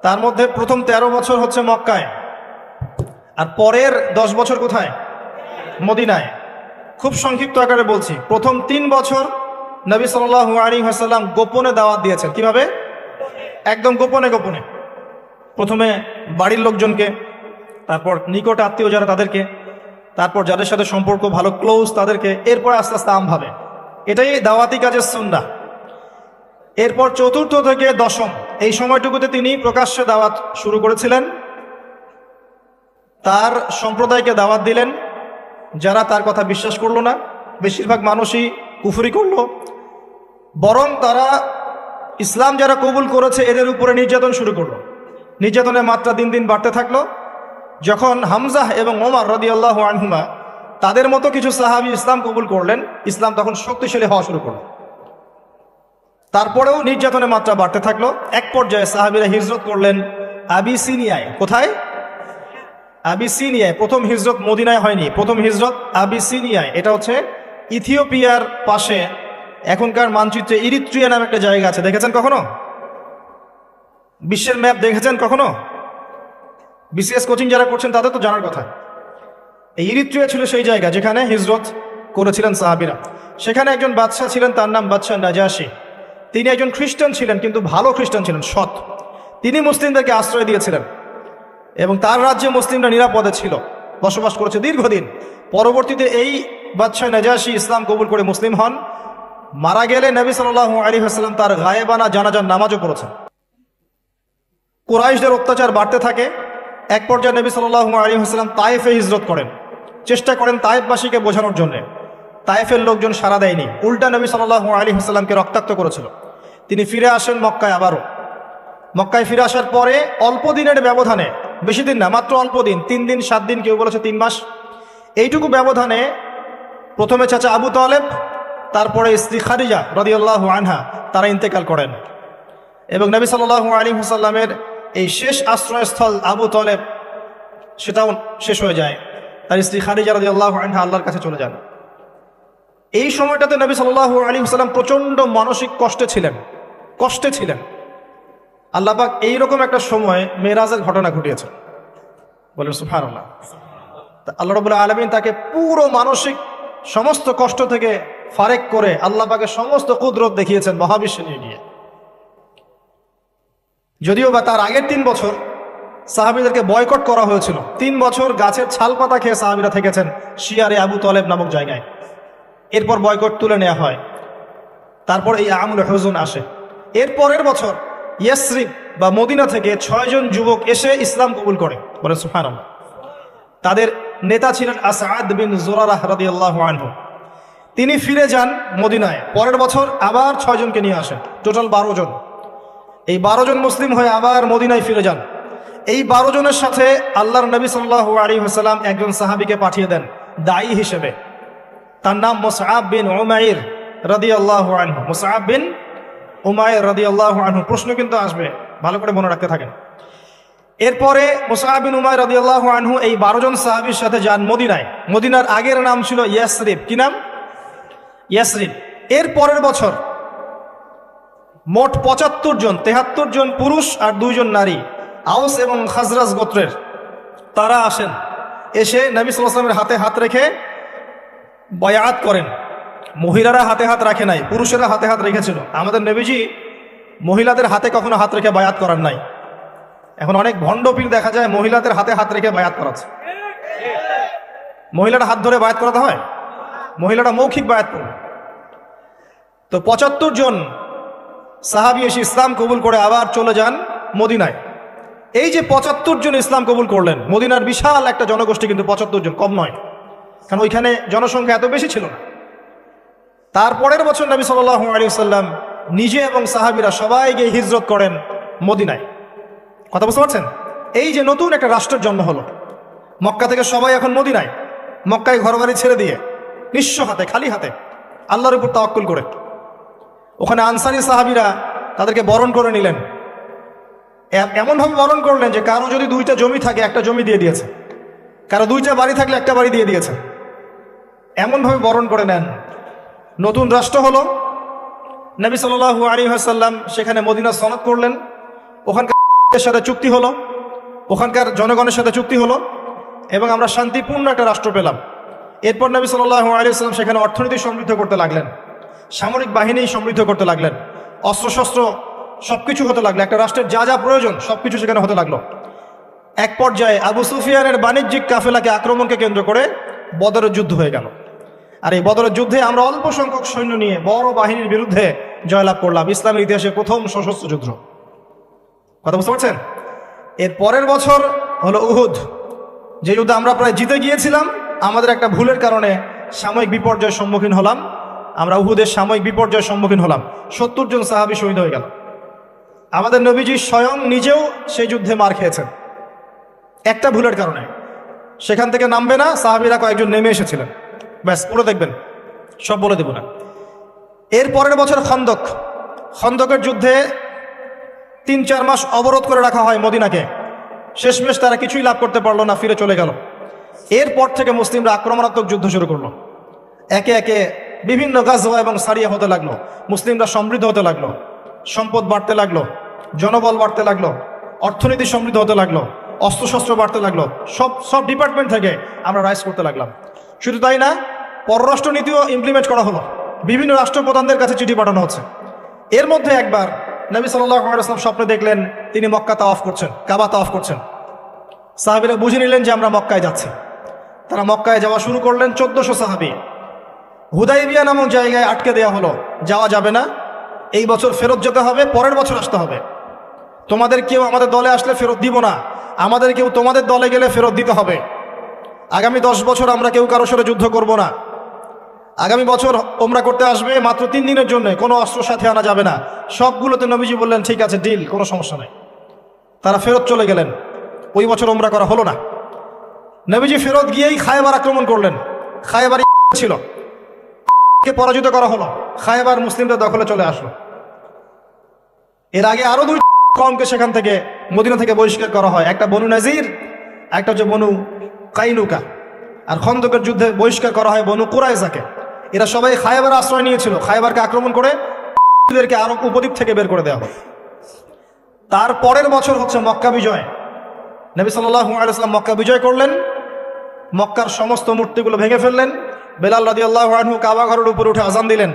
তার মধ্যে প্রথম 13 বছর হচ্ছে মক্কায়, আর পরের 10 বছর কোথায়? মদিনায়। খুব সংক্ষিপ্ত আকারে বলছি, প্রথম 3 বছর নবী সাল্লাল্লাহু আলাইহি ওয়াসাল্লাম গোপনে দাওয়াত দিয়েছেন। কিভাবে? একদম গোপনে গোপনে। প্রথমে বাড়ির লোকজনকে, তারপর নিকট আত্মীয় যারা তাদেরকে, তারপর যাদের সাথে সম্পর্ক ভালো ক্লোজ তাদেরকে, এরপর আস্তে আস্তে আমভাবে। এটাই দাওয়াতি কাজের সুন্নাহ। এরপর 4র্থ থেকে 10ম এই সময়টুকুতে তিনি প্রকাশ্যে দাওয়াত শুরু করেছিলেন। তার সম্প্রদায়কে দাওয়াত দিলেন, যারা তার কথা বিশ্বাস করলো না, বেশিরভাগ মানুষই কুফরি করলো। বরং তারা ইসলাম যারা কবুল করেছে এদের উপরে নির্যাতন শুরু করলো। নির্যাতনের মাত্রা দিন দিন বাড়তে থাকলো। যখন হামজাহ এবং ওমর রাদিয়াল্লাহু আনহুমা তাদের মতো কিছু সাহাবী ইসলাম কবুল করলেন, ইসলাম তখন শক্তিশালী হওয়া শুরু করলো। তারপরেও নির্যাতনের মাত্রা বাড়তে থাকলো। এক পর্যায়ে সাহাবীরা হিজরত করলেন আবিসিনিয়ায়। কোথায়? আবিসিনিয়ায়। প্রথম হিজরত মদিনায় হয়নি, প্রথম হিজরত আবিসিনিয়ায়। এটা হচ্ছে ইথিওপিয়ার পাশে, এখনকার মানচিত্রে ইরিত্রিয়া নামে একটা জায়গা আছে। দেখেছেন কখনো? বিশ্বের ম্যাপ দেখেছেন কখনো? বিসিএস কোচিং যারা করছেন তাদের তো জানার কথা। এই ইরিত্রিয়া ছিল সেই জায়গা যেখানে হিজরত করেছিলেন সাহাবীরা। সেখানে একজন বাদশাহ ছিলেন, তার নাম বাদশাহ নাজাশী। তিনি একজন খ্রিস্টান ছিলেন, কিন্তু ভালো খ্রিস্টান ছিলেন, সৎ। তিনি মুসলিমদেরকে আশ্রয় দিয়েছিলেন এবং তার রাজ্যে মুসলিমরা নিরাপদে ছিল, বসবাস করেছে দীর্ঘদিন। পরবর্তীতে এই বাদশাহ নাজাশী ইসলাম কবুল করে মুসলিম হন। মারা গেলে নবী সাল্লাল্লাহু আলাইহি ওয়াসাল্লাম তার গায়েবানা জানাজার নামাজও পড়েছেন। কুরাইশদের অত্যাচার বাড়তে থাকে। এক পর্যায়ে নবী সাল্লাল্লাহু আলাইহি ওয়াসাল্লাম তায়েফে হিজরত করেন, চেষ্টা করেন তায়েফবাসীকে বোঝানোর জন্য। তায়েফের লোকজন সাড়া দেয়নি, উল্টা নবী সাল্লাল্লাহু আলাইহি ওয়াসাল্লামকে রক্তাক্ত করেছিল। তিনি ফিরে আসেন মক্কায়। আবারও মক্কায় ফিরে আসার পরে অল্প দিনের ব্যবধানে, বেশি দিন না, মাত্র অল্প দিন, 3 দিন 7 দিন, কেউ বলেছে 3 মাস, এইটুকু ব্যবধানে প্রথমে চাচা আবু তালেব, তারপরে স্ত্রী খাদিজা রাদিয়াল্লাহু আনহা, তারা ইন্তেকাল করেন। এবং নবী সাল্লাল্লাহু আলাইহি ওয়াসাল্লামের এই শেষ আশ্রয়স্থল আবু তালেব, সেটাও শেষ হয়ে যায়। তার স্ত্রী খাদিজা রাদিয়াল্লাহু আনহা আল্লাহর কাছে চলে যান। এই সময়টাতে নবী সাল্লাল্লাহু আলাইহি ওয়াসাল্লাম প্রচন্ড মানসিক কষ্টে ছিলেন। আল্লাহ পাক এইরকম একটা সময় মেরাজের ঘটনা ঘটিয়েছে, বলেন সুবহানাল্লাহ। আল্লাহ রাব্বুল আলামিন তাকে পুরো মানসিক সমস্ত কষ্ট থেকে ফারেক করে আল্লাহ পাকের সমস্ত কুদরত দেখিয়েছেন মহাবিশ্বে নিয়ে গিয়ে। যদিও বা তার আগের 3 বছর সাহাবীদেরকে বয়কট করা হয়েছিল। 3 বছর গাছের ছাল পাতা খেয়ে সাহাবীরা থেকেছেন শিয়ারে আবু তলেব নামক জায়গায়। এরপর বয়কট তুলে নেওয়া হয়, তারপর এই আমুল হুজুন আসে। এর পরের বছর ইয়াসরিব বা মদিনা থেকে 6 জন যুবক এসে ইসলাম কবুল করে, বলে সুবহানাল্লাহ। তাদের নেতা ছিলেন আসাদ বিন জুরারাহ রাদিয়াল্লাহু আনহু। তিনি ফিরে যান মদিনায়। পরের বছর আবার 6 জনকে নিয়ে আসেন, টোটাল 12 জন। এই 12 জন মুসলিম হয়ে আবার মদিনায় ফিরে যান। এই 12 জনের সাথে আল্লাহর নবী সাল্লাল্লাহু আলাইহি ওয়াসাল্লাম একজন সাহাবীকে পাঠিয়ে দেন দায়ী হিসেবে। তার নাম মুসআব বিন উমাইর রাদিয়াল্লাহু আনহু। মুসআব বিন উমাইর রাদিয়াল্লাহু আনহু। প্রশ্ন কিন্তু আসবে, ভালো করে মনে রাখতে থাকেন। এরপরে মুসআব বিন উমাইর রাদিয়াল্লাহু আনহু এই 12 জন সাহাবীর সাথে যান মদিনায়। মদিনার আগের নাম ছিল ইয়াসরিব। কি নাম? ইয়াসরিব। এর পরের বছর মোট 75 জন, 73 জন পুরুষ আর 2 জন নারী, আউস এবং খাজরাজ গোত্রের, তারা আসেন। এসে নবী সাল্লাল্লাহু আলাইহি ওয়াসাল্লামের হাতে হাত রেখে বায়াত করেন। মহিলারা হাতে হাত রাখে নাই, পুরুষেরা হাতে হাত রেখেছিল। আমাদের নবীজি মহিলাদের হাতে কখনো হাত রেখে বায়াত করার নাই। এখন অনেক ভণ্ড পীর দেখা যায় মহিলাদের হাতে হাত রেখে বায়াত করাচ্ছে। মহিলারা হাত ধরে বায়াত করাতে হয়? মহিলারা মৌখিক বায়াত করবে। তো 75 জন সাহাবী এসে ইসলাম কবুল করে আবার চলে যান মদিনায়। এই যে 75 জন ইসলাম কবুল করলেন, মদিনার বিশাল একটা জনগোষ্ঠী, কিন্তু 75 জন কম নয়, কারণ ওইখানে জনসংখ্যা এত বেশি ছিল না। তারপরের বছর নবী সাল্লাল্লাহু আলাইহি ওয়াসাল্লাম নিজে এবং সাহাবীরা সবাই গিয়ে হিজরত করেন মদিনায়। কথা বুঝতে পারছেন? এই যে নতুন একটা রাষ্ট্রের জন্ম হলো, মক্কা থেকে সবাই এখন মদিনায়, মক্কায় ঘরবাড়ি ছেড়ে দিয়ে নিঃস্ব হাতে, খালি হাতে, আল্লাহর উপর তাওয়াক্কুল করে। ওখানে আনসারী সাহাবীরা তাদেরকে বরণ করে নিলেন। এমনভাবে বরণ করলেন যে কারো যদি 2টা জমি থাকে, একটা জমি দিয়ে দিয়েছে, কারো 2টা বাড়ি থাকলে একটা বাড়ি দিয়ে দিয়েছে। এমনভাবে বরণ করে নেন। নতুন রাষ্ট্র হলো। নবী সাল্লাল্লাহু আলাইহি ওয়াসাল্লাম সেখানে মদিনা সনদ করলেন। ওখানকার সাথে চুক্তি হলো, ওখানকার জনগণের সাথে চুক্তি হলো, এবং আমরা শান্তিপূর্ণ একটা রাষ্ট্র পেলাম। এরপর নবী সাল্লাল্লাহু আলাইহি ওয়াসাল্লাম সেখানে অর্থনীতি সমৃদ্ধ করতে লাগলেন, সামরিক বাহিনী সমৃদ্ধ করতে লাগলেন, অস্ত্রশস্ত্র সবকিছু হতে লাগলো। একটা রাষ্ট্রের যা যা প্রয়োজন সবকিছু সেখানে হতে লাগলো। এক পর্যায়ে আবু সুফিয়ানের বাণিজ্যিক কাফেলাকে আক্রমণকে কেন্দ্র করে বদরের যুদ্ধ হয়ে গেল। আর এই বদরের যুদ্ধে আমরা অল্প সংখ্যক সৈন্য নিয়ে বড় বাহিনীর বিরুদ্ধে জয়লাভ করলাম। ইসলামের ইতিহাসে প্রথম সশস্ত্র যুদ্ধ। কথা বুঝতে পারছেন? এর পরের বছর হলো উহুদ, যে যুদ্ধে আমরা প্রায় জিতে গিয়েছিলাম। আমাদের একটা ভুলের কারণে সাময়িক বিপর্যয়ের সম্মুখীন হলাম। আমরা উহুদের সাময়িক বিপর্যয়ের সম্মুখীন হলাম। 70 জন সাহাবী শহীদ হয়ে গেল। আমাদের নবীজি স্বয়ং নিজেও সেই যুদ্ধে মার খেয়েছেন একটা ভুলের কারণে। সেখান থেকে নামবে না, সাহাবীরা কয়েকজন নেমে এসেছিলেন। ব্যাস, পড়ে দেখবেন, সব বলে দেব না। এর পরের বছর খন্দকের যুদ্ধে 3-4 মাস অবরোধ করে রাখা হয় মদিনাকে। শেষমেশ তারা কিছুই লাভ করতে পারলো না, ফিরে চলে গেল। এরপর থেকে মুসলিমরা আক্রমণাত্মক যুদ্ধ শুরু করলো। একে একে বিভিন্ন গাজওয়া এবং সারিয়া হতে লাগলো। মুসলিমরা সমৃদ্ধ হতে লাগলো, সম্পদ বাড়তে লাগলো, জনবল বাড়তে লাগলো, অর্থনীতি সমৃদ্ধ হতে লাগলো, অস্ত্রশস্ত্র বাড়তে লাগলো। সব ডিপার্টমেন্ট থেকে আমরা রাইজ করতে লাগলাম। শুধু তাই না, পররাষ্ট্র নীতিও ইমপ্লিমেন্ট করা হলো। বিভিন্ন রাষ্ট্রপ্রধানদের কাছে চিঠি পাঠানো হচ্ছে। এর মধ্যে একবার নবী সাল্লাল্লাহু আলাইহি ওয়াসাল্লাম স্বপ্নে দেখলেন তিনি মক্কা তাওয়াফ করছেন, কাবা তাওয়াফ করছেন। সাহাবীরা বুঝে নিলেন যে আমরা মক্কায় যাচ্ছি। তারা মক্কায় যাওয়া শুরু করলেন। 1400 সাহাবী। হুদাইবিয়া নামক জায়গায় আটকে দেওয়া হলো, যাওয়া যাবে না, এই বছর ফেরত যেতে হবে, পরের বছর আসতে হবে। তোমাদের কেউ আমাদের দলে আসলে ফেরত দিব না, আমাদের কেউ তোমাদের দলে গেলে ফেরত দিতে হবে। আগামী 10 বছর আমরা কেউ কারোর সাথে যুদ্ধ করব না। আগামী বছর ওমরা করতে আসবে মাত্র 3 দিনের জন্য, কোনো অস্ত্র সাথে আনা যাবে না। সবগুলোতে নবীজি বললেন ঠিক আছে, ডিল, কোনো সমস্যা নেই। তারা ফেরত চলে গেলেন। ওই বছর ওমরা করা হলো না। নবীজি ফেরত গিয়েই খায়বার আক্রমণ করলেন। খায়বার ছিল, কে পরাজিত করা হলো। খায়বার মুসলিমদের দখলে চলে আসলো। এর আগে আরো 2 কওমকে সেখান থেকে, মদিনা থেকে বহিষ্কার করা হয়। একটা বনু নাজির, একটা হচ্ছে বনু কাইনুকা। আর খন্দকের যুদ্ধে বহিষ্কার করা হয় বনু কুরাইজাকে। এরা সবাই খায়বার আশ্রয় নিয়েছিল, খায়বারকে আক্রমণ করে এদেরকে আরব উপদ্বীপ থেকে বের করে দেওয়া হয়। তার পরের বছর হচ্ছে মক্কা বিজয়। নবী সাল্লাল্লাহু আলাইহি ওয়াসাল্লাম মক্কা বিজয় করলেন, মক্কার সমস্ত মূর্তিগুলো ভেঙে ফেললেন। বেলাল রাদিয়াল্লাহু আনহু কাবা ঘরের উপর উঠে আজান দিলেন,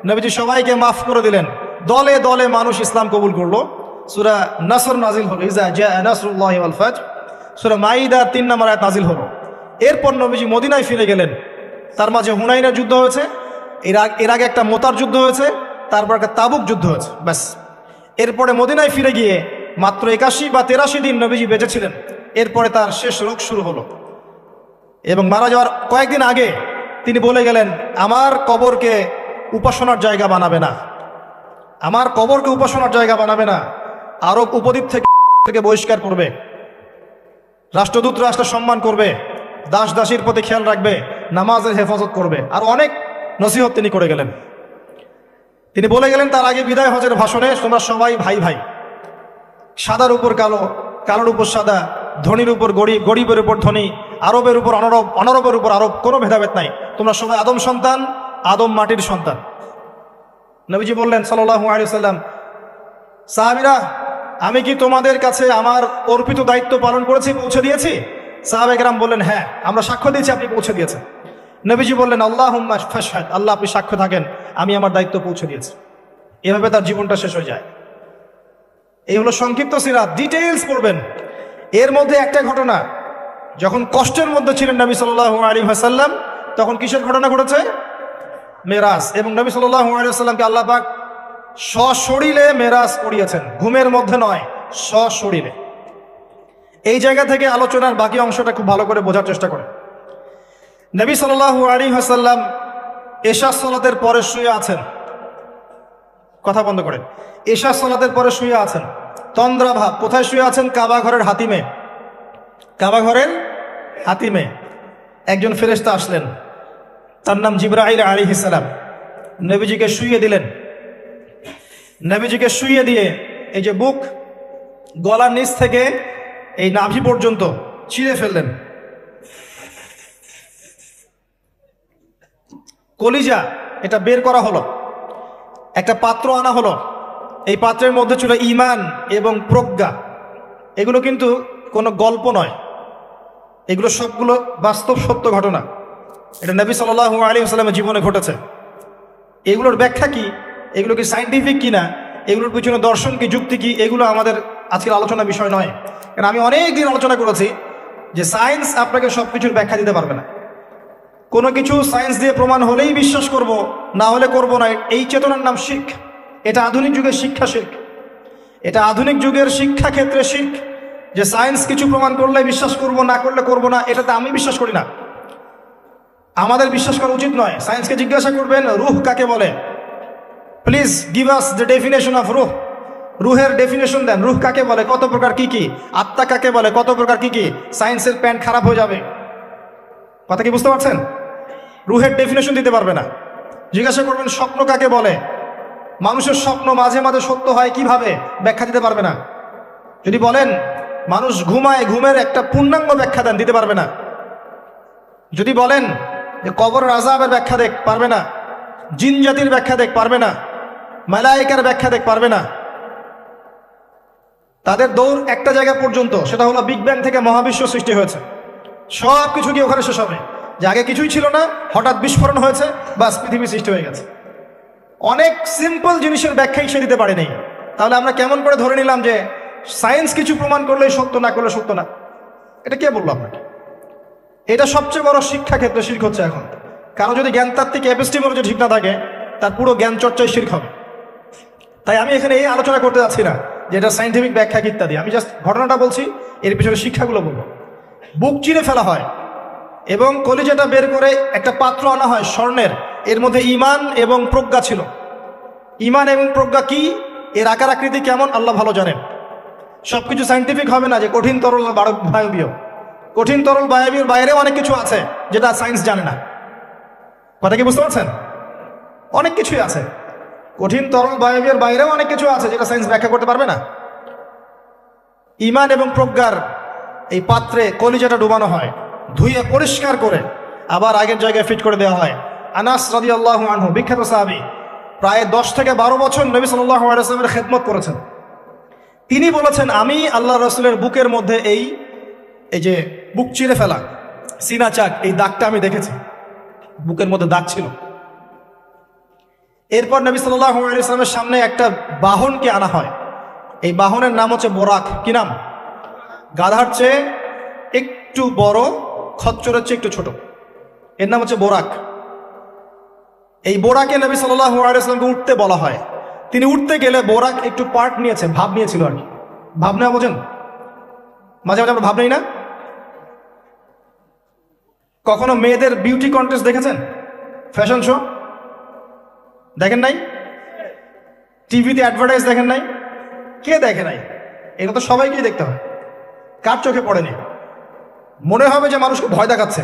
নবীজি সবাইকে মাফ করে দিলেন। দলে দলে মানুষ ইসলাম কবুল করলো। সূরা নাসর নাজিল হলো, ইজা জাআ নাসরুল্লাহি ওয়াল ফাতহ। সূরা মাইদা 3 নম্বর আয়াত নাজিল হলো। এরপর নবীজি মদিনায় ফিরে গেলেন। তার মাঝে হুনাইনের যুদ্ধ হয়েছে, এর আগে একটা মোতার যুদ্ধ হয়েছে, তারপর একটা তাবুক যুদ্ধ হয়েছে, ব্যাস। এরপরে মদিনায় ফিরে গিয়ে মাত্র 81 বা 83 দিন নবীজি বেঁচে ছিলেন। এরপরে তার শেষ রোগ শুরু হলো এবং মারা যাওয়ার কয়েকদিন আগে তিনি বলে গেলেন, আমার কবরকে উপাসনার জায়গা বানাবে না, আমার কবরকে উপাসনার জায়গা বানাবে না। আরব উপদ্বীপ থেকে বহিষ্কার করবে, রাষ্ট্রদূত রাষ্ট্র সম্মান করবে, দাস দাসীর প্রতি খেয়াল রাখবে, নামাজের হেফাজত করবে। আর অনেক নসিহত তিনি করে গেলেন। তিনি বলে গেলেন তার আগে বিদায় হজের ভাষণে, তোমরা সবাই ভাই ভাই, সাদার উপর কালো, কালোর উপর সাদা, ধনীর উপর গরিব, গরিবের উপর ধনী, আরবের উপর অনরব, অনরবের উপর আরব, কোনো ভেদাভেদ নাই। তোমরা সবাই আদম সন্তান, আদম মাটির সন্তান। নবীজি বললেন সাল্লাল্লাহু আলাইহি ওয়াসাল্লাম, সাহাবীরা, আমি কি তোমাদের কাছে আমার অর্পিত দায়িত্ব পালন করেছি, পৌঁছে দিয়েছি? সাহাবায়ে কেরাম বললেন, হ্যাঁ, আমরা সাক্ষ্য দিয়েছি আপনি পৌঁছে দিয়েছেন। নবীজি বললেন, আল্লাহুম্মা ফাশহাদ, আল্লাহ আপনি সাক্ষ্য থাকেন আমি আমার দায়িত্ব পৌঁছে দিয়েছি। এভাবে তার জীবনটা শেষ হয়ে যায়। এই হলো সংক্ষিপ্ত সিরাত, ডিটেইলস পড়বেন। এর মধ্যে একটা ঘটনা, যখন কষ্টের মধ্যে ছিলেন নবী সাল্লাল্লাহু আলাইহি ওয়াসাল্লাম, তখন কিসের ঘটনা ঘটেছে? মেরাজ। এবং নবী সাল্লাল্লাহু আলাইহি ওয়াসাল্লামকে আল্লাহ পাক সশরীরে মেরাজ করিয়েছেন, ঘুমের মধ্যে নয়, সশরীরে। এই জায়গা থেকে আলোচনার বাকি অংশটা খুব ভালো করে বোঝার চেষ্টা করেন। নবী সাল্লাল্লাহু আলাইহি ওয়াসাল্লাম এশা সালাতের পরে শুয়ে আছেন, কথা বন্ধ করেন, এশা সালাতের পরে শুয়ে আছেন, তন্দ্রাভাব। কোথায় শুয়ে আছেন? কাবা ঘরের হাতিমে। কাবা ঘরের হাতিমে একজন ফেরেশতা আসলেন, তার নাম জিবরাইল আলাইহিস সালাম। নবীজিকে শুইয়ে দিলেন। নবীজিকে শুইয়ে দিয়ে এই যে বুক, গলার নিচ থেকে এই নাভি পর্যন্ত ছিঁড়ে ফেললেন। কলিজা এটা বের করা হলো, একটা পাত্র আনা হলো। এই পাত্রের মধ্যে ছিল ঈমান এবং প্রজ্ঞা। এগুলো কিন্তু কোনো গল্প নয়, এগুলো সবগুলো বাস্তব সত্য ঘটনা। এটা নবী সাল্লাল্লাহু আলাইহি ওয়াসাল্লামের জীবনে ঘটেছে। এগুলোর ব্যাখ্যা কি, এগুলো কি সায়েন্টিফিক কিনা, এগুলোর পিছনে দর্শন কি, যুক্তি কি, এগুলো আমাদের আজকের আলোচনার বিষয় নয়। কারণ আমি অনেক দিন আলোচনা করেছি যে সায়েন্স আপনাকে সব কিছুর ব্যাখ্যা দিতে পারবে না। কোনো কিছু সায়েন্স দিয়ে প্রমাণ হলেই বিশ্বাস করব, না হলে করব না, এই চেতনার নাম শিরক। এটা আধুনিক যুগের শিক্ষা শিরক, এটা আধুনিক যুগের শিক্ষা ক্ষেত্রে শিরক। যে সায়েন্স কিছু প্রমাণ করলে বিশ্বাস করব, না করলে করব না, এটাতে আমি বিশ্বাস করি না, আমাদের বিশ্বাস করা উচিত নয়। সায়েন্সকে জিজ্ঞাসা করবেন রূহ কাকে বলে, please give us the definition of রূহ। রূহের ডেফিনেশন দেন, রূহ কাকে বলে, কত প্রকার কি কি, আত্মা কাকে বলে, কত প্রকার কি কি। সায়েন্সের প্যান্ট খারাপ হয়ে যাবে। কথা কি বুঝতে পারছেন? রূহের ডেফিনেশন দিতে পারবে না। জিজ্ঞাসা করবেন স্বপ্ন কাকে বলে, মানুষের স্বপ্ন মাঝে মাঝে সত্য হয় কিভাবে, ব্যাখ্যা দিতে পারবে না। যদি বলেন মানুষ ঘুমায়, ঘুমের একটা পূর্ণাঙ্গ ব্যাখ্যা দেন, দিতে পারবে না। যদি বলেন যে কবরের আযাবের ব্যাখ্যা দেখ, পারবে না। জিন জাতির ব্যাখ্যা দেখ, পারবে না। মালায়েকার ব্যাখ্যা দেখ, পারবে না। তাদের দৌড় একটা জায়গা পর্যন্ত, সেটা হলো বিগ ব্যাং থেকে মহাবিশ্ব সৃষ্টি হয়েছে। সব কিছু কি ওখানে শেষ হবে? যে আগে কিছুই ছিল না, হঠাৎ বিস্ফোরণ হয়েছে, বাস পৃথিবী সৃষ্টি হয়ে গেছে। অনেক সিম্পল জিনিসের ব্যাখ্যাই সে দিতে পারেনি। তাহলে আমরা কেমন করে ধরে নিলাম যে সায়েন্স কিছু প্রমাণ করলেই সত্য, না করলে সত্য না? এটা কে বললো আপনাকে? এটা সবচেয়ে বড় শিক্ষা ক্ষেত্রে শিরক হচ্ছে এখন। কারো যদি জ্ঞানতাত্ত্বিক এপিস্টিমোলজি ঠিক না থাকে, তার পুরো জ্ঞান চর্চায় শিরক হবে। তাই আমি এখানে এই আলোচনা করতে যাচ্ছি না যে এটা সায়েন্টিফিক ব্যাখ্যা ইত্যাদি। আমি জাস্ট ঘটনাটা বলছি, এর পিছনে শিক্ষাগুলো বলবো। বুক চিরে ফেলা হয় এবং কলিজাটা বের করে একটা পাত্র আনা হয় স্বর্ণের, এর মধ্যে ঈমান এবং প্রজ্ঞা ছিল। ঈমান এবং প্রজ্ঞা কি, এর আকার আকৃতি কেমন, আল্লাহ ভালো জানেন। সবকিছু সায়েন্টিফিক হবে না যে কঠিন তরল বায়বীয়। কঠিন তরল বায়বীর বাইরেও অনেক কিছু আছে যেটা সায়েন্স জানে না। কথা কি বুঝতে পারছেন? অনেক কিছুই আছে, কঠিন তরল বায়বীর বাইরেও অনেক কিছু আছে যেটা সায়েন্স ব্যাখ্যা করতে পারবে না। ঈমান এবং প্রজ্ঞার এই পাত্রে কলিজাটা ডুবানো হয়, ধুয়ে পরিষ্কার করে আবার আগের জায়গায় ফিট করে দেওয়া হয়। আনাস রাদিয়াল্লাহু আনহু বিখ্যাত সাহাবী, প্রায় 10 থেকে 12 বছর নবী সাল্লাল্লাহু আলাইহি ওয়াসাল্লামের খেদমত করেছেন। তিনি বলেছেন, আমি আল্লাহ রাসূলের বুকের মধ্যে এই যে বুক চিরে ফেলা, সিনা চাক, এই দাগটা আমি দেখেছি, বুকের মধ্যে দাগ ছিল। এরপর নবী সাল্লাল্লাহু আলাইহি ওয়াসাল্লামের সামনে একটা বাহনকে আনা হয়। এই বাহনের নাম হচ্ছে বোরাক। কি নাম? গাধার চেয়ে একটু বড়, খচ্চরের চেয়ে একটু ছোট, এর নাম হচ্ছে বোরাক। এই বোরাকে নবী সাল্লাল্লাহু আলাইহি ওয়াসাল্লামকে উঠতে বলা হয়। তিনি উঠতে গেলে বোরাক একটু পার্ট নিয়েছে, ভাব নিয়েছিল আর কি। ভাব নেওয়া বোঝেন? মাঝে মাঝে আমরা ভাব নেই না? কখনো মেয়েদের বিউটি কন্টেস্ট দেখেছেন? ফ্যাশন শো দেখেন নাই? টিভিতে অ্যাডভার্টাইজ দেখেন নাই? কে দেখে নাই? এটা তো সবাইকেই দেখতে হয়। কার চোখে পড়েনি? মনে হবে যে মানুষকে ভয় দেখাচ্ছে।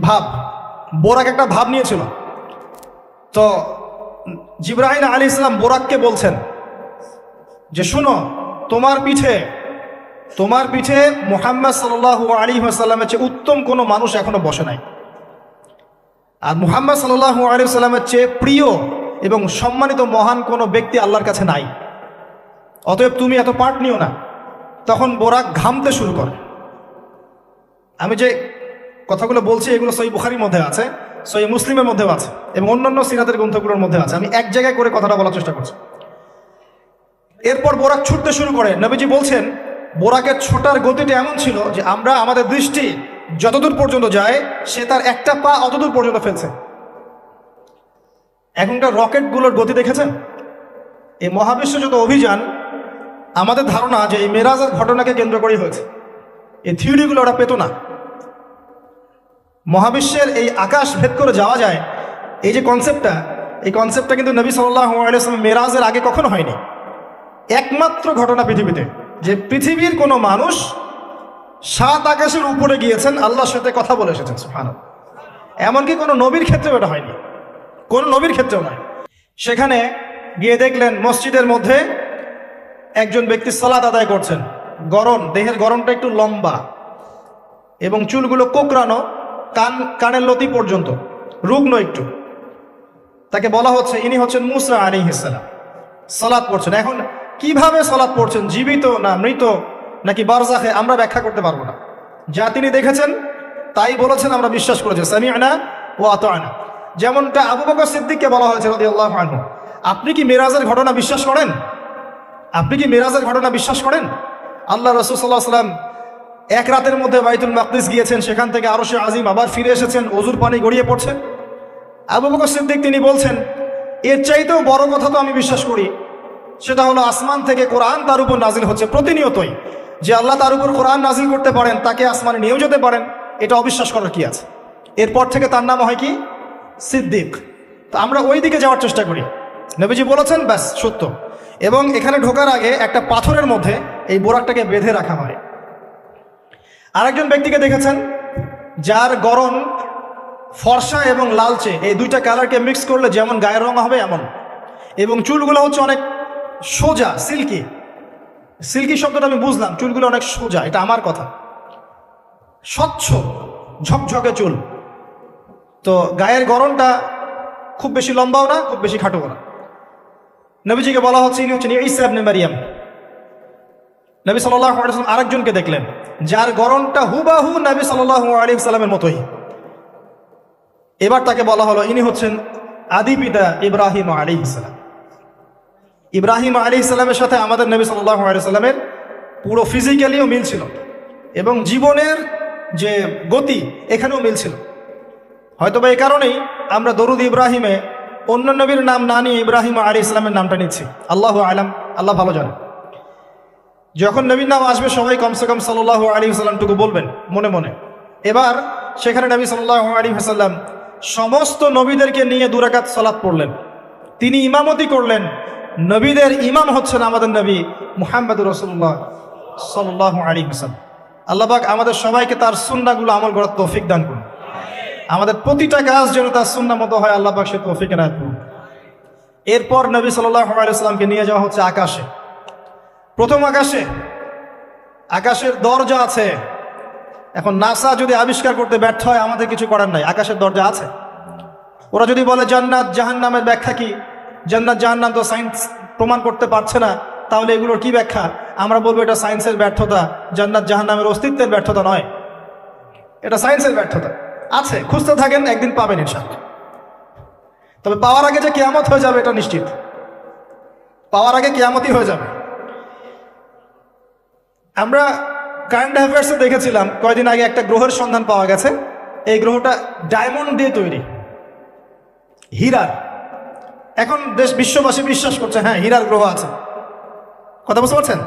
ভাব, বোরাক একটা ভাব নিয়েছিল। তো জিবরাইল আলাইহিস সালাম বোরাককে বলছেন যে, শুনো, তোমার পিঠে মুহাম্মদ সাল্লাল্লাহু আলাইহি ওয়াসাল্লামের চেয়ে উত্তম কোনো মানুষ এখনো বসে নাই, আর মুহাম্মদ সাল্লাল্লাহু আলাইহি ওয়াসাল্লামের চেয়ে প্রিয় এবং সম্মানিত মহান কোনো ব্যক্তি আল্লাহর কাছে নাই। অতএব তুমি এত পার্ট নিও না। তখন বোরাক ঘামতে শুরু করে। আমি যে কথাগুলো বলছি এগুলো সহিহ বুখারীর মধ্যে আছে, সহিহ মুসলিমের মধ্যেও আছে এবং অন্যান্য সিরাতের গ্রন্থগুলোর মধ্যে আছে। আমি এক জায়গায় করে কথাটা বলার চেষ্টা করছি। এরপর বোরাক ছুটতে শুরু করে। নবীজি বলছেন, বোরাকের ছোটার গতিটা এমন ছিল যে আমরা আমাদের দৃষ্টি যতদূর পর্যন্ত যায়, সে তার একটা পা অতদূর পর্যন্ত ফেলছে। এখনকার রকেটগুলোর গতি দেখেছেন? এই মহাবিশ্ব যত অভিযান, আমাদের ধারণা যে এই মেরাজের ঘটনাকে কেন্দ্র করেই হয়েছে। এই থিওরিগুলো ওরা পেত না। মহাবিশ্বের এই আকাশ ভেদ করে যাওয়া যায়, এই যে কনসেপ্টটা কিন্তু নবী সাল্লাল্লাহু আলাইহি ওয়াসাল্লাম মেরাজের আগে কখনো হয়নি। একমাত্র ঘটনা পৃথিবীতে যে পৃথিবীর কোনো মানুষ 7 আকাশের উপরে গিয়েছেন, আল্লাহর সাথে কথা বলে এসেছেন। সুবহানাল্লাহ। এমনকি কোনো নবীর ক্ষেত্রেও এটা হয়নি, কোনো নবীর ক্ষেত্রেও নয়। সেখানে গিয়ে দেখলেন মসজিদের মধ্যে একজন ব্যক্তি সালাত আদায় করছেন। দেহের গড়নটা একটু লম্বা এবং চুলগুলো কোকড়ানো, কানের লতি পর্যন্ত, রুগ্ন একটু। তাকে বলা হচ্ছে ইনি হচ্ছেন মুসা আলাইহিস সালাম, সালাত পড়ছেন। এখন কিভাবে সালাত পড়ছেন, জীবিত না মৃত নাকি বারজাখে, আমরা ব্যাখ্যা করতে পারবো না। যা তিনি দেখেছেন তাই বলেছেন, আমরা বিশ্বাস করেছি, সামি'না ওয়া আতা'না। যেমনটা আবু বকর সিদ্দিককে বলা হয়েছে রাদিয়াল্লাহু আনহু, আপনি কি মেরাজের ঘটনা বিশ্বাস করেন? আল্লাহ রাসূল সাল্লাল্লাহু আলাইহি ওয়াসাল্লাম এক রাতের মধ্যে বাইতুল মাকদিস গিয়েছেন, সেখান থেকে আরশে আজিম, আবার ফিরে এসেছেন, ওযুর পানি গড়িয়ে পড়ছে। আবু বকর সিদ্দিক তিনি বলছেন, এর চাইতেও বড় কথা তো আমি বিশ্বাস করি, সেটা হলো আসমান থেকে কোরআন তার উপর নাজিল হচ্ছে প্রতিনিয়তই। যে আল্লাহ তার উপর কোরআন নাজিল করতে পারেন, তাকে আসমানে নিয়েও যেতে পারেন, এটা অবিশ্বাস করার কি আছে? এরপর থেকে তার নাম হয় কি? সিদ্দিক। তো আমরা ওই দিকে যাওয়ার চেষ্টা করি। নবীজি বলেছেন, ব্যাস সত্য। এবং এখানে ঢোকার আগে একটা পাথরের মধ্যে এই বোরাকটাকে বেঁধে রাখা হয়। আরেকজন ব্যক্তিকে দেখেছেন যার গড়ন ফর্সা এবং লালচে, এই দুইটা কালারকে মিক্স করলে যেমন গায়ের রং হবে এমন, এবং চুলগুলো হচ্ছে অনেক সোজা, সিল্কি শব্দটা আমি বুঝলাম, চুলগুলো অনেক সোজা, এটা আমার কথা, স্বচ্ছ ঝকঝকে চুল। তো গায়ের গড়নটা খুব বেশি লম্বাও না, খুব বেশি খাটোও না। নবীজিকে বলা হচ্ছে ইনি হচ্ছেন ঈসা ইবনে মারইয়াম। নবী সাল্লাল্লাহু আলাইহি ওয়াসাল্লাম আরেকজনকে দেখলেন যার গড়নটা হুবাহু নবী সাল্লাল্লাহু আলাইহি ওয়াসাল্লামের মতোই। এবার তাকে বলা হলো ইনি হচ্ছেন আদি পিতা ইব্রাহিম আলাইহিস সালাম। ইব্রাহিম আলাইহিস সালামের সাথে আমাদের নবী সাল্লাল্লাহু আলাইহি ওয়াসাল্লামের পুরো ফিজিক্যালিও মিল ছিল এবং জীবনের যে গতি এখানেও মিল ছিল। হয়তোবা এই কারণেই আমরা দরুদ ইব্রাহিমে অন্য নবীর নাম না নিয়ে ইব্রাহিম আলাইহিস সালামের নামটা নিচ্ছি। আল্লাহু আলাম, আল্লাহ ভালো জানেন। যখন নবীর নাম আসবে সবাই কমসে কম সাল্লাল্লাহু আলাইহি ওয়াসাল্লামটুকু বলবেন মনে মনে। এবার সেখানে নবী সাল্লাল্লাহু আলাইহি ওয়াসাল্লাম সমস্ত নবীদেরকে নিয়ে 2 রাকাত সালাত পড়লেন। তিনি ইমামতি করলেন। নবীদের ইমাম হচ্ছেন আমাদের নবী মুহাম্মদুর রাসূলুল্লাহ সাল্লাল্লাহু আলাইহি ওয়াসাল্লাম। আল্লাহ পাক আমাদের সবাইকে তার সুন্নাহগুলো আমল করার তৌফিক দান করুন। আমাদের প্রতিটা কাজ যেন তার সুন্নাহ মতো হয়, আল্লাহ পাক সে তৌফিক এনায়েত করুন। এরপর নবী সাল্লাল্লাহু আলাইহি ওয়াসাল্লামকে নিয়ে যাওয়া হচ্ছে আকাশে। প্রথম আকাশের দরজা আছে, এখন নাসা যদি আবিষ্কার করতে ব্যর্থ হয়, আমাদের কিছু করার নাই, আকাশের দরজা আছে। ওরা যদি বলে জান্নাত জাহান্নামের ব্যাখ্যা কি, জান্নাত জাহান্নাম তো সায়েন্স প্রমাণ করতে পারছে না, তাহলে এগুলোর কি ব্যাখ্যা? আমরা বলবো এটা সায়েন্সের ব্যর্থতা, জান্নাত জাহান্নামের অস্তিত্বের ব্যর্থতা নয়, এটা সায়েন্সের ব্যর্থতা। আছে, খুঁজতে থাকেন, একদিন পাবেন ইনশাআল্লাহ। তবে পাওয়ার আগে যে কিয়ামত হয়ে যাবে এটা নিশ্চিত, পাওয়ার আগে কিয়ামতই হয়ে যাবে। আমরা কারেন্ট অ্যাফেয়ার্সে দেখেছিলাম কয়েকদিন আগে একটা গ্রহের সন্ধান পাওয়া গেছে। এই গ্রহটা ডায়মন্ড দিয়ে তৈরি, হীরার। এখন বিশ্ববাসী বিশ্বাস করছে হ্যাঁ হীরার গ্রহ আছে। কথা বুঝতে পারছেন?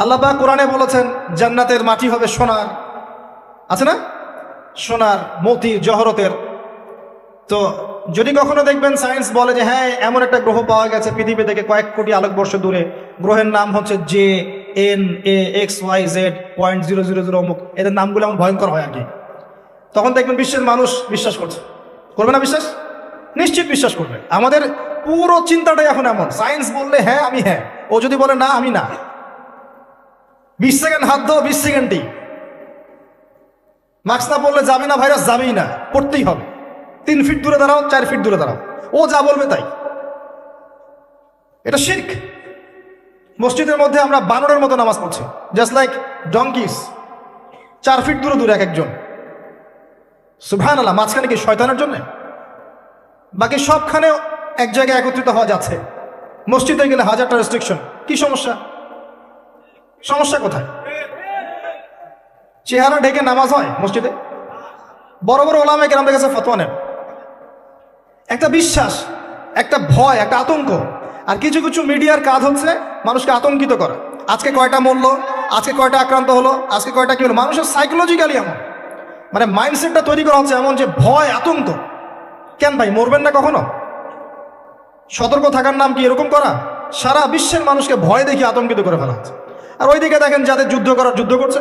আল্লাহ পাক কোরআনে বলেছেন জান্নাতের মাটি হবে সোনার, আছে না, সোনার, মতির, জহরতের। তো যদি কখনো দেখবেন সায়েন্স বলে যে হ্যাঁ এমন একটা গ্রহ পাওয়া গেছে পৃথিবী থেকে কয়েক কোটি আলোকবর্ষ দূরে, গ্রহের নাম হচ্ছে JNAXYZ.000 অমুক, এদের নামগুলো এমন ভয়ঙ্কর হয় আর কি, তখন দেখবেন বিশ্বের মানুষ বিশ্বাস করছে। করবে না বিশ্বাস? নিশ্চিত বিশ্বাস করবে। আমাদের পুরো চিন্তাটাই এখন এমন, সায়েন্স বললে হ্যাঁ আমি হ্যাঁ, ও যদি বলে না আমি না। 20 সেকেন্ড হাত দাও, 20 সেকেন্ডই। মাস্ক না পড়লে যাবে না, ভাইরাস যাবেই না, পড়তেই হবে। 3 ফিট দূরে দাঁড়াও, 4 ফিট দূরে দাঁড়াও, ও যা বলবে তাই। এটা শিরক। মসজিদের মধ্যে আমরা বানরের মতো নামাজ পড়ছি, জাস্ট লাইক ডঙ্কিস, 4 ফিট দূরে দূরে এক একজন। সুবহানাল্লাহ, মাঝখানে কি শয়তানের জন্য? বাকি সবখানে এক জায়গায় একত্রিত হওয়া যাচ্ছে। মসজিদে গেলে হাজারটা রেস্ট্রিকশন, কি সমস্যা? সমস্যা কোথায়? চেহারা ঢেকে নামাজ হয় মসজিদে? বড় বড় ওলামায়ে কেরামদের কাছে ফতোয়া নেন। একটা বিশ্বাস, একটা ভয়, একটা আতঙ্ক। আর কিছু কিছু মিডিয়ার কাজ হচ্ছে মানুষকে আতঙ্কিত করা। আজকে কয়টা মরলো, আজকে কয়টা আক্রান্ত হলো, আজকে কয়টা কি হলো, মানুষের সাইকোলজিক্যালি এমন, মানে মাইন্ডসেটটা তৈরি করা হচ্ছে এমন যে ভয়, আতঙ্ক। কেন ভাই, মরবেন না কখনো? সতর্ক থাকার নাম কি এরকম করা? সারা বিশ্বের মানুষকে ভয় দেখিয়ে আতঙ্কিত করে ফেলা হচ্ছে। আর ওইদিকে দেখেন যাদের যুদ্ধ করার যুদ্ধ করছে,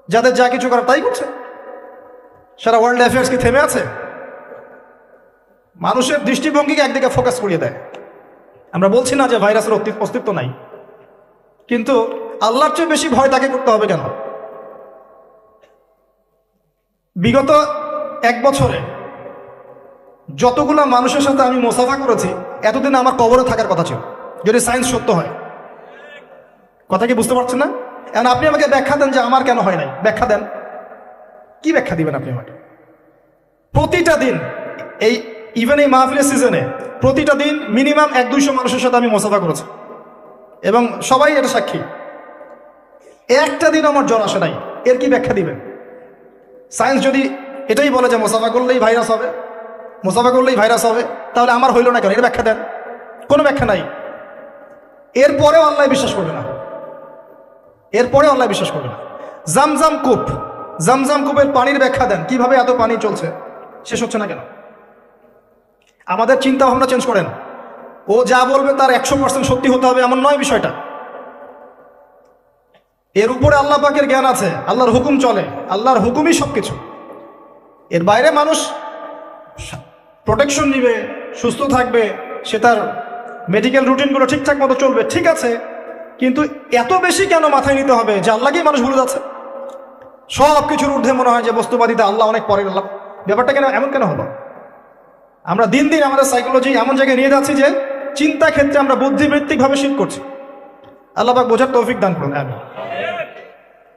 যাদের যা কিছু করার তাই করছে। সারা ওয়ার্ল্ড অ্যাফেয়ার্স কি থেমে আছে? মানুষের দৃষ্টিভঙ্গিকে একদিকে ফোকাস করিয়ে দেয়। আমরা বলছি না যে ভাইরাসের অস্তিত্ব নাই, কিন্তু আল্লাহর চেয়ে বেশি ভয় তাকে করতে হবে কেন? বিগত 1 বছরে যতগুলা মানুষের সাথে আমি মোসাফা করেছি, এতদিন আমার কবরে থাকার কথা ছিল, যদি সায়েন্স সত্য হয়। কথা কি বুঝতে পারছেন না? এখন আপনি আমাকে ব্যাখ্যা দেন যে আমার কেন হয় নাই, ব্যাখ্যা দেন। কি ব্যাখ্যা দিবেন আপনি আমাকে? প্রতিটা দিন ইভেন এই মাহফিলের সিজনে প্রতিটা দিন মিনিমাম 100-200 মানুষের সাথে আমি মোসাফা করেছি, এবং সবাই এটা সাক্ষী। একটা দিন আমার জ্বর আসে নাই, এর কি ব্যাখ্যা দিবেন? সায়েন্স যদি এটাই বলে যে মোসাফা করলেই ভাইরাস হবে, মোসাফা করলেই ভাইরাস হবে, তাহলে আমার হইল না কেন? এর ব্যাখ্যা দেন। কোনো ব্যাখ্যা নাই। এরপরেও আল্লাহ বিশ্বাস করবে না, এরপরে আল্লাহ বিশ্বাস করবে না। জামজাম কূপ, জামজাম কূপের পানির ব্যাখ্যা দেন, কিভাবে এত পানি চলছে, শেষ হচ্ছে না কেন? আমাদের চিন্তা ভাবনা চেঞ্জ করেন। ও যা বলবে তার 100% সত্যি হতে হবে এমন নয় বিষয়টা। এর উপরে আল্লাহ পাকের জ্ঞান আছে, আল্লাহর হুকুম চলে, আল্লাহর হুকুমই সবকিছু। এর বাইরে মানুষ প্রোটেকশন নিবে, সুস্থ থাকবে, সে তার মেডিকেল রুটিনগুলো ঠিকঠাক মতো চলবে, ঠিক আছে, কিন্তু এত বেশি কেন মাথায় নিতে হবে যে আল্লাহকেই মানুষ ভুলে যাচ্ছে? সব কিছুর ঊর্ধ্বে মনে হয় যে বস্তুবাদিতা, আল্লাহ অনেক পরের আল্লাহ। ব্যাপারটা কেন এমন কেন হলো? আমরা দিন দিন আমাদের সাইকোলজি এমন জায়গায় নিয়ে যাচ্ছি যে চিন্তা ক্ষেত্রে আমরা বুদ্ধিবৃত্তিকভাবে শিফট করছি। আল্লাহ পাক বোঝার তৌফিক দান করুন। আমি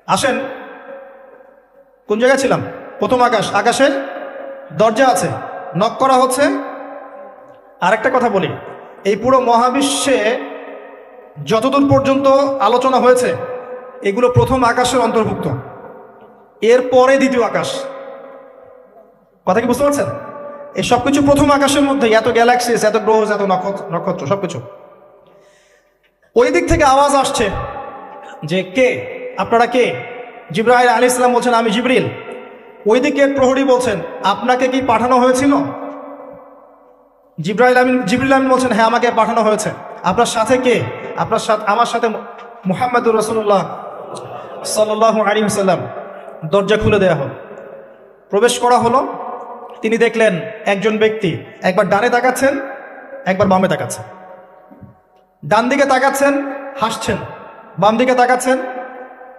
আসেন, কোন জায়গায় ছিলাম? প্রথম আকাশ, আকাশের দরজা আছে, নক করা হচ্ছে। আরেকটা কথা বলি, এই পুরো মহাবিশ্বে যতদূর পর্যন্ত আলোচনা হয়েছে এগুলো প্রথম আকাশের অন্তর্ভুক্ত, এরপরে দ্বিতীয় আকাশ। কথা কি বুঝতে পারছেন? এই সবকিছু প্রথম আকাশের মধ্যে, এত গ্যালাক্সিস, এত গ্রহ, এত নক্ষত্র, সবকিছু। ওই দিক থেকে আওয়াজ আসছে যে কে আপনারা, কে? জিবরাইল আলাইহিস সালাম বলছেন আমি জিবরিল। ওই দিকে প্রহরী বলছেন আপনাকে কি পাঠানো হয়েছিল? জিবরিল আমিন বলছেন হ্যাঁ আমাকে পাঠানো হয়েছে। আপনার সাথে কে? আপনার সাথে, আমার সাথে মুহাম্মদুর রাসূলুল্লাহ সাল্লাল্লাহু আলাইহি ওয়াসাল্লাম। দরজা খুলে দেয়া হলো, প্রবেশ করা হলো। তিনি দেখলেন একজন ব্যক্তি একবার ডানে তাকাচ্ছেন, একবার বামে তাকাচ্ছেন। ডান দিকে তাকাচ্ছেন, হাসছেন, বাম দিকে তাকাচ্ছেন,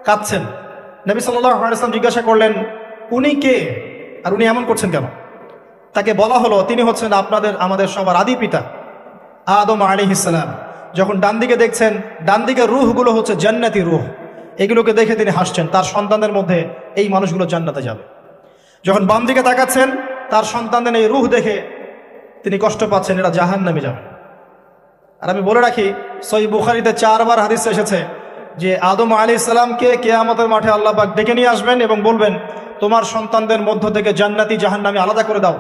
কাঁদছেন। নবী সাল্লাল্লাহু আলাইহি ওয়াসাল্লাম জিজ্ঞাসা করলেন, উনি কে আর উনি এমন করছেন কেন? তাকে বলা হলো, তিনি হচ্ছেন আমাদের সবার আদি পিতা আদম আলাইহিস সালাম। যখন ডান দিকে দেখছেন, ডান দিকের রূহগুলো হচ্ছে জান্নাতি রূহ, এগুলোকে দেখে তিনি হাসছেন, তার সন্তানদের মধ্যে এই মানুষগুলো জান্নাতে যাবে। যখন বাম দিকে তাকাচ্ছেন, তার সন্তানদের এই রূহ দেখে তিনি কষ্ট পাচ্ছেন, এরা জাহান্নামে যাবে। আর আমি বলে রাখি, সহিহ বুখারীতে 4 বার হাদিস এসেছে যে আদম আলাইহিস সালামকে কিয়ামতের মাঠে আল্লাহ পাক ডেকে নিয়ে আসবেন এবং বলবেন, তোমার সন্তানদের মধ্য থেকে জান্নাতি জাহান্নামী আলাদা করে দাও।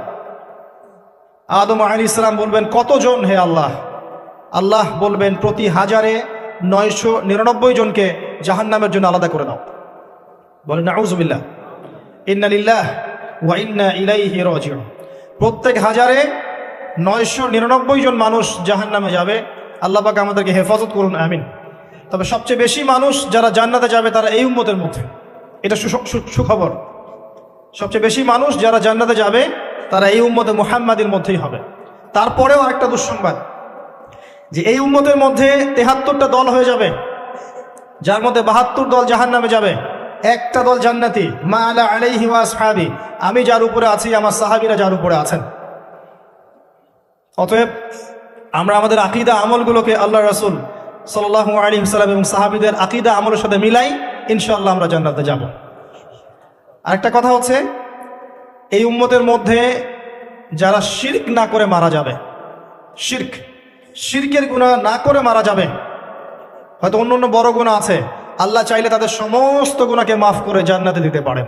আদম আলাইহিস সালাম বলবেন, কতজন হে আল্লাহ? আল্লাহ বলবেন, প্রতি 1000-999 জনকে জাহান্নামের জন্য আলাদা করে দাও। বলেন নাউযুবিল্লাহ, ইন্না লিল্লাহি ওয়া ইন্না ইলাইহি রাজিউন। প্রত্যেক 1000-999 জন মানুষ জাহান্নামে যাবে। আল্লাহ পাক আমাদেরকে হেফাজত করুন, আমিন। তবে সবচেয়ে বেশি মানুষ যারা জান্নাতে যাবে তারা এই উম্মতের মধ্যে, এটা সুখবর। সবচেয়ে বেশি মানুষ যারা জান্নাতে যাবে তারা এই উম্মতে মুহাম্মাদের মধ্যেই হবে। তারপরেও আরেকটা দুঃসংবাদ, যে এই উম্মতের মধ্যে 73টা দল হয়ে যাবে, যার মধ্যে 72 দল জাহান্নামে যাবে, একটা দল জান্নাতি। মা আলা আলাইহি ওয়া আসহাবি, আমি যার উপরে আছি, আমার সাহাবীরা যার উপরে আছেন। অতএব আমরা আমাদের আকীদা আমলগুলোকে আল্লাহ রাসূল সাল্লাল্লাহু আলাইহি ওয়াসাল্লাম এবং সাহাবীদের আকীদা আমলের সাথে মিলাই, ইনশাআল্লাহ আমরা জান্নাতে যাব। আরেকটা কথা হচ্ছে, এই উম্মতের মধ্যে যারা শিরক না করে মারা যাবে, শিরকের গুনাহ না করে মারা যাবে, হয়তো অন্য অন্য বড় গুনাহ আছে, আল্লাহ চাইলে তাদের সমস্ত গুনাহকে মাফ করে জান্নাতে দিতে পারেন।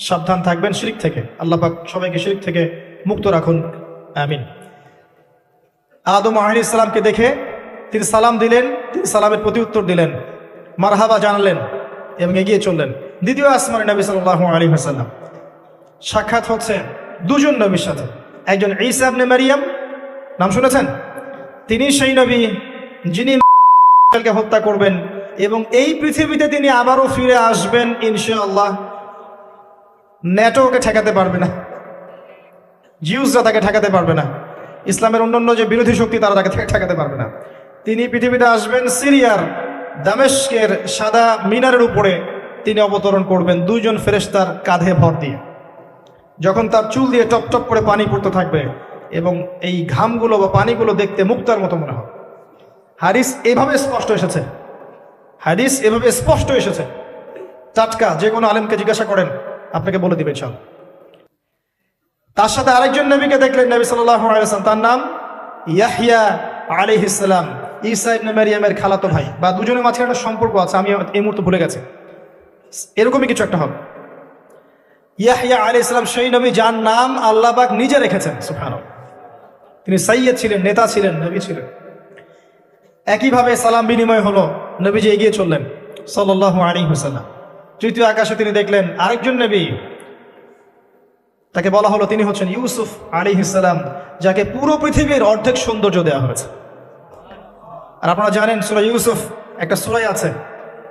সাবধান থাকবেন শিরক থেকে। আল্লাহ পাক সবাইকে শিরক থেকে মুক্ত রাখুন, আমিন। আদম আলাইহিস সালামকে দেখে তিনি সালাম দিলেন, তিনি সালামের প্রতি উত্তর দিলেন, মারহাবা জানালেন এবং এগিয়ে চললেন। দ্বিতীয় আসমানে নবী সাল্লাল্লাহু আলাইহি ওয়াসাল্লাম সাক্ষাৎ হচ্ছে দুজন নবীর সাথে। একজন ঈসা ইবনে মারিয়াম, নাম শুনেছেন? তিনি সেই নবী যিনি কে হত্যা করবেন এবং এই পৃথিবীতে তিনি আবারও ফিরে আসবেন ইনশাআল্লাহ। ন্যাটোকে ঠেকাতে পারবে না, জিউসরা তাকে ঠেকাতে পারবে না, ইসলামের অন্যান্য যে বিরোধী শক্তি তারা তাকে ঠেকাতে পারবে না। তিনি পৃথিবীতে আসবেন, সিরিয়ার দামেস্কের সাদা মিনারের উপরে তিনি অবতরণ করবেন 2 জন ফেরেশতার কাঁধে ভর দিয়ে। যখন তার চুল দিয়ে টপ টপ করে পানি পড়তে থাকবে এবং এই ঘামগুলো বা পানিগুলো দেখতে মুক্তার মতো মনে হবে। হাদিস এভাবে স্পষ্ট এসেছে, হাদিস এভাবে স্পষ্ট এসেছে, টাটকা। যে কোনো আলেমকে জিজ্ঞাসা করেন, আপনাকে বলে দিবে ইনশাআল্লাহ। তার সাথে আরেকজন নবীকে দেখলেন, নবী সাল্লাল্লাহু আলাইহি ওয়াসাল্লাম, তার নাম ইয়াহইয়া আলাইহিস সালাম, ঈসা ইবনে মারিয়ামের খালাতো ভাই, বা দুজনের মাঝে একটা সম্পর্ক আছে, আমি এই মুহূর্তে ভুলে গেছি, এরকমই কিছু একটা হবে। ইয়াহইয়া আলাইহিস সালাম সেই নবী যার নাম আল্লাহ পাক নিজে রেখেছেন, সুবহানাল্লাহ। তিনি সাইয়্যিদ ছিলেন, নেতা ছিলেন, নবী ছিলেন। একইভাবে সালাম বিনিময় হলো, নবীজি এগিয়ে চললেন সাল্লাল্লাহু আলাইহি ওয়াসাল্লাম। তৃতীয় আকাশে তিনি দেখলেন আরেকজন নবী, তাকে বলা হলো তিনি হচ্ছেন ইউসুফ আলাইহিস সালাম, যাকে পুরো পৃথিবীর অর্ধেক সৌন্দর্য দেওয়া হয়েছে। আর আপনারা জানেন সূরা ইউসুফ একটা সূরাই আছে,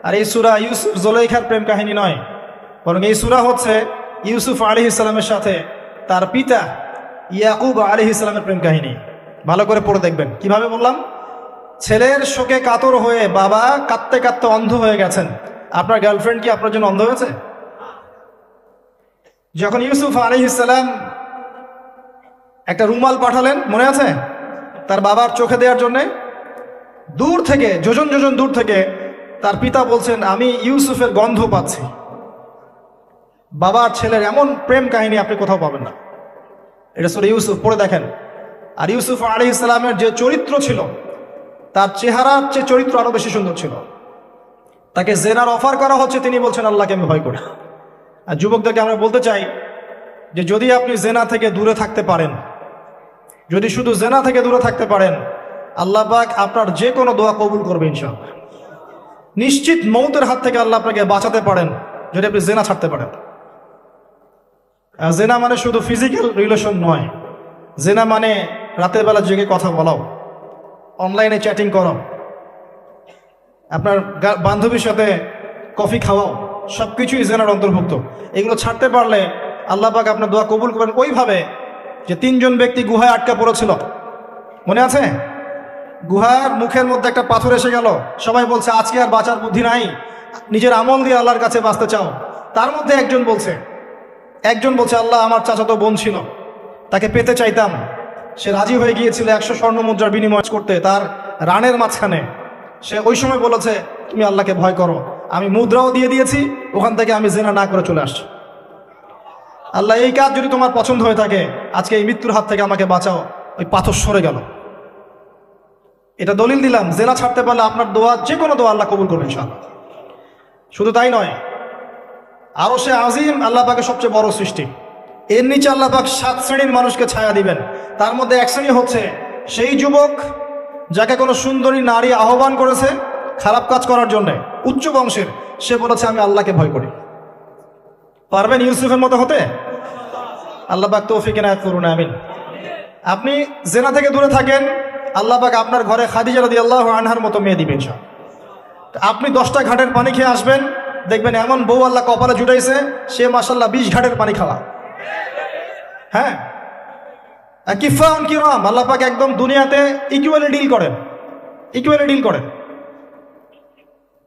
আর এই সূরা ইউসুফ জুলাইখার প্রেম কাহিনী নয়, বরং এই সূরা হচ্ছে ইউসুফ আলাইহিস সালামের সাথে তার পিতা ইয়াকুব আলাইহিস সালামের প্রেম কাহিনী। ভালো করে পড়ে দেখবেন। কিভাবে বললাম? ছেলের শোকে কাতর হয়ে বাবা কাঁদতে কাঁদতে অন্ধ হয়ে গেছেন। আপনার গার্লফ্রেন্ড কি আপনার জন্য অন্ধ হয়েছে? যখন ইউসুফ আলাইহিস সালাম একটা রুমাল পাঠালেন, মনে আছে, তার বাবার চোখে দেওয়ার জন্যে, দূর থেকে, যোজন যোজন দূর থেকে তার পিতা বলছেন, আমি ইউসুফের গন্ধ পাচ্ছি। বাবার ছেলের এমন প্রেম কাহিনী আপনি কোথাও পাবেন না। এটা সূরা ইউসুফ, পড়ে দেখেন। আর ইউসুফ আলাইহিস সালামের যে চরিত্র ছিল, তার চেহারার চেয়ে চরিত্র আরো বেশি সুন্দর ছিল। তাকে জেনার অফার করা হচ্ছে, তিনি বলছেন আল্লাহকে আমি ভয় করি। আর যুবকদেরকে আমরা বলতে চাই যে যদি আপনি জেনা থেকে দূরে থাকতে পারেন, যদি শুধু জেনা থেকে দূরে থাকতে পারেন, আল্লাহ পাক আপনার যে কোনো দোয়া কবুল করবে ইনশাআল্লাহ। নিশ্চিত মৌতের হাত থেকে আল্লাহ আপনাকে বাঁচাতে পারেন যদি আপনি জেনা ছাড়তে পারেন। জেনা মানে শুধু ফিজিক্যাল রিলেশন নয়, জেনা মানে রাতের বেলা জেগে কথা বলাও, অনলাইনে চ্যাটিং করো, আপনার বান্ধবীর সাথে কফি খাওয়াও, সবকিছুই জেনার অন্তর্ভুক্ত। এগুলো ছাড়তে পারলে আল্লাহ পাক আপনার দোয়া কবুল করবেন। ওইভাবে যে 3 জন ব্যক্তি গুহায় আটকা পড়েছিল, মনে আছে? গুহার মুখের মধ্যে একটা পাথর এসে গেল, সবাই বলছে আজকে আর বাঁচার বুদ্ধি নাই, নিজের আমল দিয়ে আল্লাহর কাছে বাঁচতে চাও। তার মধ্যে একজন বলছে আল্লাহ আমার চাচাতো বোন ছিল, তাকে পেতে চাইতাম, সে রাজি হয়ে গিয়েছিল 100 স্বর্ণ মুদ্রার বিনিময় করতে তার রানের মাঝখানে। সে ওই সময় বলেছে তুমি আল্লাহকে ভয় করো, আমি মুদ্রাও দিয়ে দিয়েছি, ওখান থেকে আমি জেনা না করে চলে আসছি। আল্লাহ এই কাজ যদি তোমার পছন্দ হয়ে থাকে আজকে এই মৃত্যুর হাত থেকে আমাকে বাঁচাও। ওই পাথর সরে গেল। এটা দলিল দিলাম, জেনা ছাড়তে পারলে আপনার দোয়া, যে কোনো দোয়া আল্লাহ কবুল করবেন ইনশাআল্লাহ। শুধু তাই নয়, আরশে আজিম আল্লাহ পাকের সবচেয়ে বড় সৃষ্টি, এর নিচে আল্লাহ পাক 7 শ্রেণীর মানুষকে ছায়া দিবেন। তার মধ্যে এক শ্রেণী হচ্ছে সেই যুবক যাকে কোনো সুন্দরী নারী আহ্বান করেছে খারাপ কাজ করার জন্য, উচ্চ বংশের, সে বলেছে আমি আল্লাহকে ভয় করি। পারবেন ইউসুফের মতো হতে? আল্লাহ পাক তৌফিক এনায়েত করুন, আমিন। আপনি জেনা থেকে দূরে থাকেন, আল্লাহ পাক আপনার ঘরে খাদিজা রাদিয়াল্লাহু আনহার মতো মেয়ে দিবেন ইনশাআল্লাহ। আপনি 10টা ঘাটের পানি খেয়ে আসবেন, দেখবেন এমন বউ আল্লাহ কপালে জুটাইছে, সে মাশাআল্লাহ 20 ঘাটের পানি খাওয়া। হ্যাঁ, কিফাউন কিরাম, আল্লাহ পাক একদম দুনিয়াতে ইকুয়ালি ডিল করেন।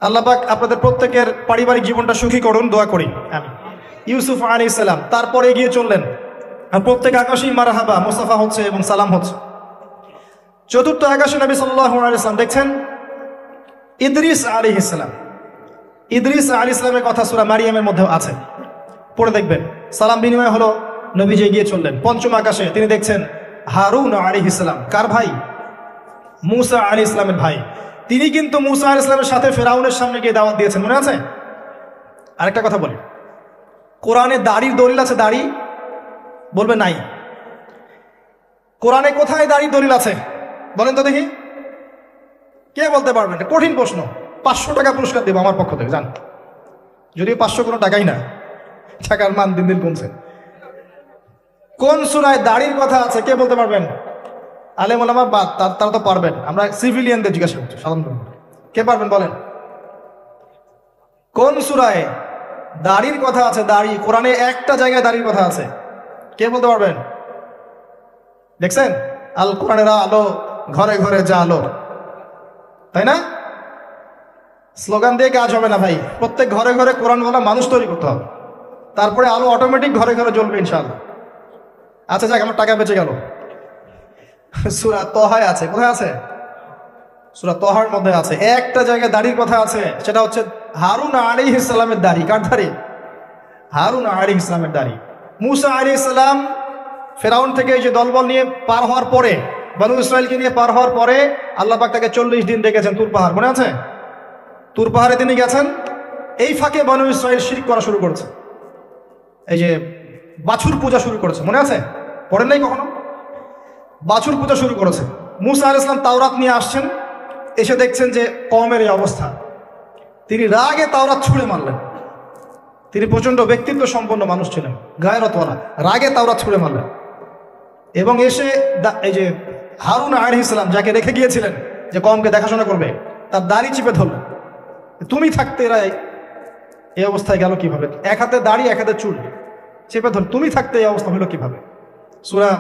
আল্লাহ পাক আপনাদের প্রত্যেকের পারিবারিক জীবনটা সুখী করুন, দোয়া করি আমি। ইউসুফ আলাইহিস সালাম তারপরে এগিয়ে চললেন, আর প্রত্যেক আকাশেই মারহাবা মুসাফা হচ্ছে এবং সালাম হচ্ছে। চতুর্থ আকাশে নবী সাল্লাল্লাহু আলাইহি ওয়াসাল্লাম দেখছেন ইদ্রিস আলাইহিস সালাম। ইদ্রিস আলাইহিস সালামের কথা সূরা মারিয়ামের মধ্যে আছে, পড়ে দেখবেন। সালাম বিনিময় হলো, নবীজি এগিয়ে চললেন। পঞ্চম আকাশে তিনি দেখছেন হারুন আলাইহিস সালাম। কার ভাই? মুসা আলাইহিস সালামের ভাই। তিনি কিন্তু মুসা আলাইহিস সালামের সাথে ফেরাউনের সামনে গিয়ে দাওয়াত দিয়েছেন, মনে আছে? আরেকটা কথা বলি, কোরআনে দাড়ির দলিল আছে? দাড়ি বলবে নাই। কোরআনে কোথায় দাড়ির দলিল আছে বলেন তো দেখি, কে বলতে পারবেন? কঠিন প্রশ্ন। 500 টাকা পুরস্কার দেবো আমার পক্ষ থেকে, জান। যদিও 500 কোনো টাকাই না, টাকার মান দিন দিন কমছে। কোন সূরায় দাড়ির কথা আছে কে বলতে পারবেন? আলেম ওলামা বাদ, তারা তো পারবেন। আমরা সিভিলিয়ানদের জিজ্ঞাসা করছি, সাধারণ কে পারবেন বলেন? কোন সূরায় দাড়ির কথা আছে? দাড়ি কোরআনে একটা জায়গায় দাড়ির কথা আছে, কে বলতে পারবেন? দেখছেন আল কোরআনের আলো ঘরে ঘরে যা আলো, তাই না? স্লোগান দিয়ে কাজ হবে না ভাই, প্রত্যেক ঘরে ঘরে কোরআন বলা মানুষ তৈরি করতে হবে, তারপরে আলো অটোমেটিক ঘরে ঘরে জ্বলবে ইনশাআল্লাহ। আচ্ছা যাক, আমার টাকা বেঁচে গেল। সূরা তহায় আছে, কোথায় আছে? সূরা তহার মধ্যে আছে, একটা জায়গায় দাড়ির কথা আছে, সেটা হচ্ছে হারুন আলাইহিস সালামের দাড়ি। কার দাড়ি? হারুন আলাইহিস সালামের দাড়ি। মুসা আলাইহিস সালাম ফেরাউন থেকে এই যে দলবল নিয়ে পার হওয়ার পরে, বনু ইসরাইলকে নিয়ে পার হওয়ার পরে আল্লাহ পাক তাকে 40 দিন ডেকেছেন তুর পাহাড়, মনে আছে? তুর পাহাড়ে তিনি গেছেন, এই ফাঁকে বনু ইসরাইল শিরক করা শুরু করেছে, এই যে বাছুর পূজা শুরু করেছে, মনে আছে? পড়েন নাই কখনো? বাছুর পূজা শুরু করেছে। মুসা আলাইহিস সালাম তাওরাত নিয়ে আসছেন, এসে দেখছেন যে কওমের এই অবস্থা, তিনি রাগে তাওরাত ছুঁড়ে মারলেন। তিনি প্রচন্ড ব্যক্তিত্ব সম্পন্ন মানুষ ছিলেন, গায়রতওয়ালা, রাগে তাওরাত ছুঁড়ে মারলেন। এবং এসে এই যে হারুন আলাইহিস সালাম যাকে রেখে গিয়েছিলেন যে কওমকে দেখাশোনা করবে, তার দাড়ি চিপে ধরলেন। তুমি থাকতে এরা এই অবস্থায় গেল কিভাবে? এক হাতে দাড়ি, এক হাতে চুল চেপে ধর, তুমি থাকতে এই অবস্থা হলো কিভাবে? সূরা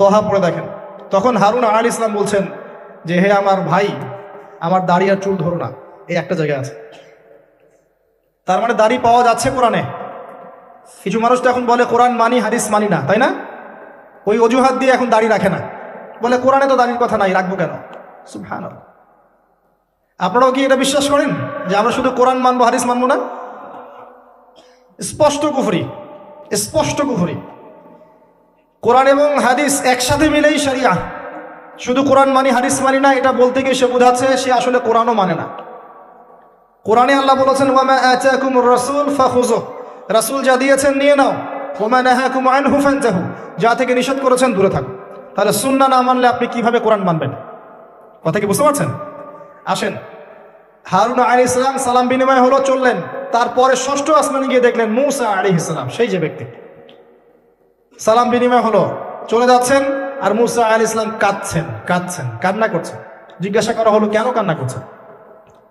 তহা পড়ে দেখেন। তখন হারুন আলাইহিস সালাম বলছেন যে হে আমার ভাই, আমার দাড়ি আর চুল ধরো না, এই একটা জায়গায় আছে। তার মানে দাড়ি পাওয়া যাচ্ছে কোরআনে। কিছু মানুষ তো এখন বলে কোরআন মানি হাদিস মানি না, তাই না? ওই অজুহাত দিয়ে এখন দাড়ি রাখে না, বলে কোরআনে তো দাড়ির কথা নাই, রাখবো কেন? সুবহানাল্লাহ। আপনারাও কি এটা বিশ্বাস করেন যে আমরা শুধু কোরআন মানবো, হাদিস মানবো না? স্পষ্ট কুফরি, স্পষ্ট কুফরি। কোরআন এবং হাদিস একসাথে মিলেই শরিয়া। শুধু কোরআন মানি হাদিস মানি না, এটা বলতে গিয়ে সে বোঝাচ্ছে সে আসলে কোরআনও মানে না। কোরআনে আল্লাহ বলেছেন ওয়ামা আতাকুমুর রাসূল ফাখুযুহ, রাসূল যা দিয়েছেন নিয়ে নাও, ওয়ামা নাহাকুম আনহু ফানতাহু, যা থেকে নিষেধ করেছেন দূরে থাকো। তাহলে সুন্নাহ না মানলে আপনি কিভাবে কোরআন মানবেন? কথা কি বুঝতে পারছেন? আসেন, হারুন আলাইহিস সালাম সালাম বিনিময় হলো, চললেন। তারপরে ষষ্ঠ আসমানে গিয়ে দেখলেন মুসা আলাইহিস সালাম, সেই যে ব্যক্তি। সালাম বিনিময় হলো, চলে যাচ্ছেন, আর মুসা আলাইহিস সালাম কাঁদছেন, কান্না করছেন। জিজ্ঞাসা করা হলো কেন কান্না করছেন?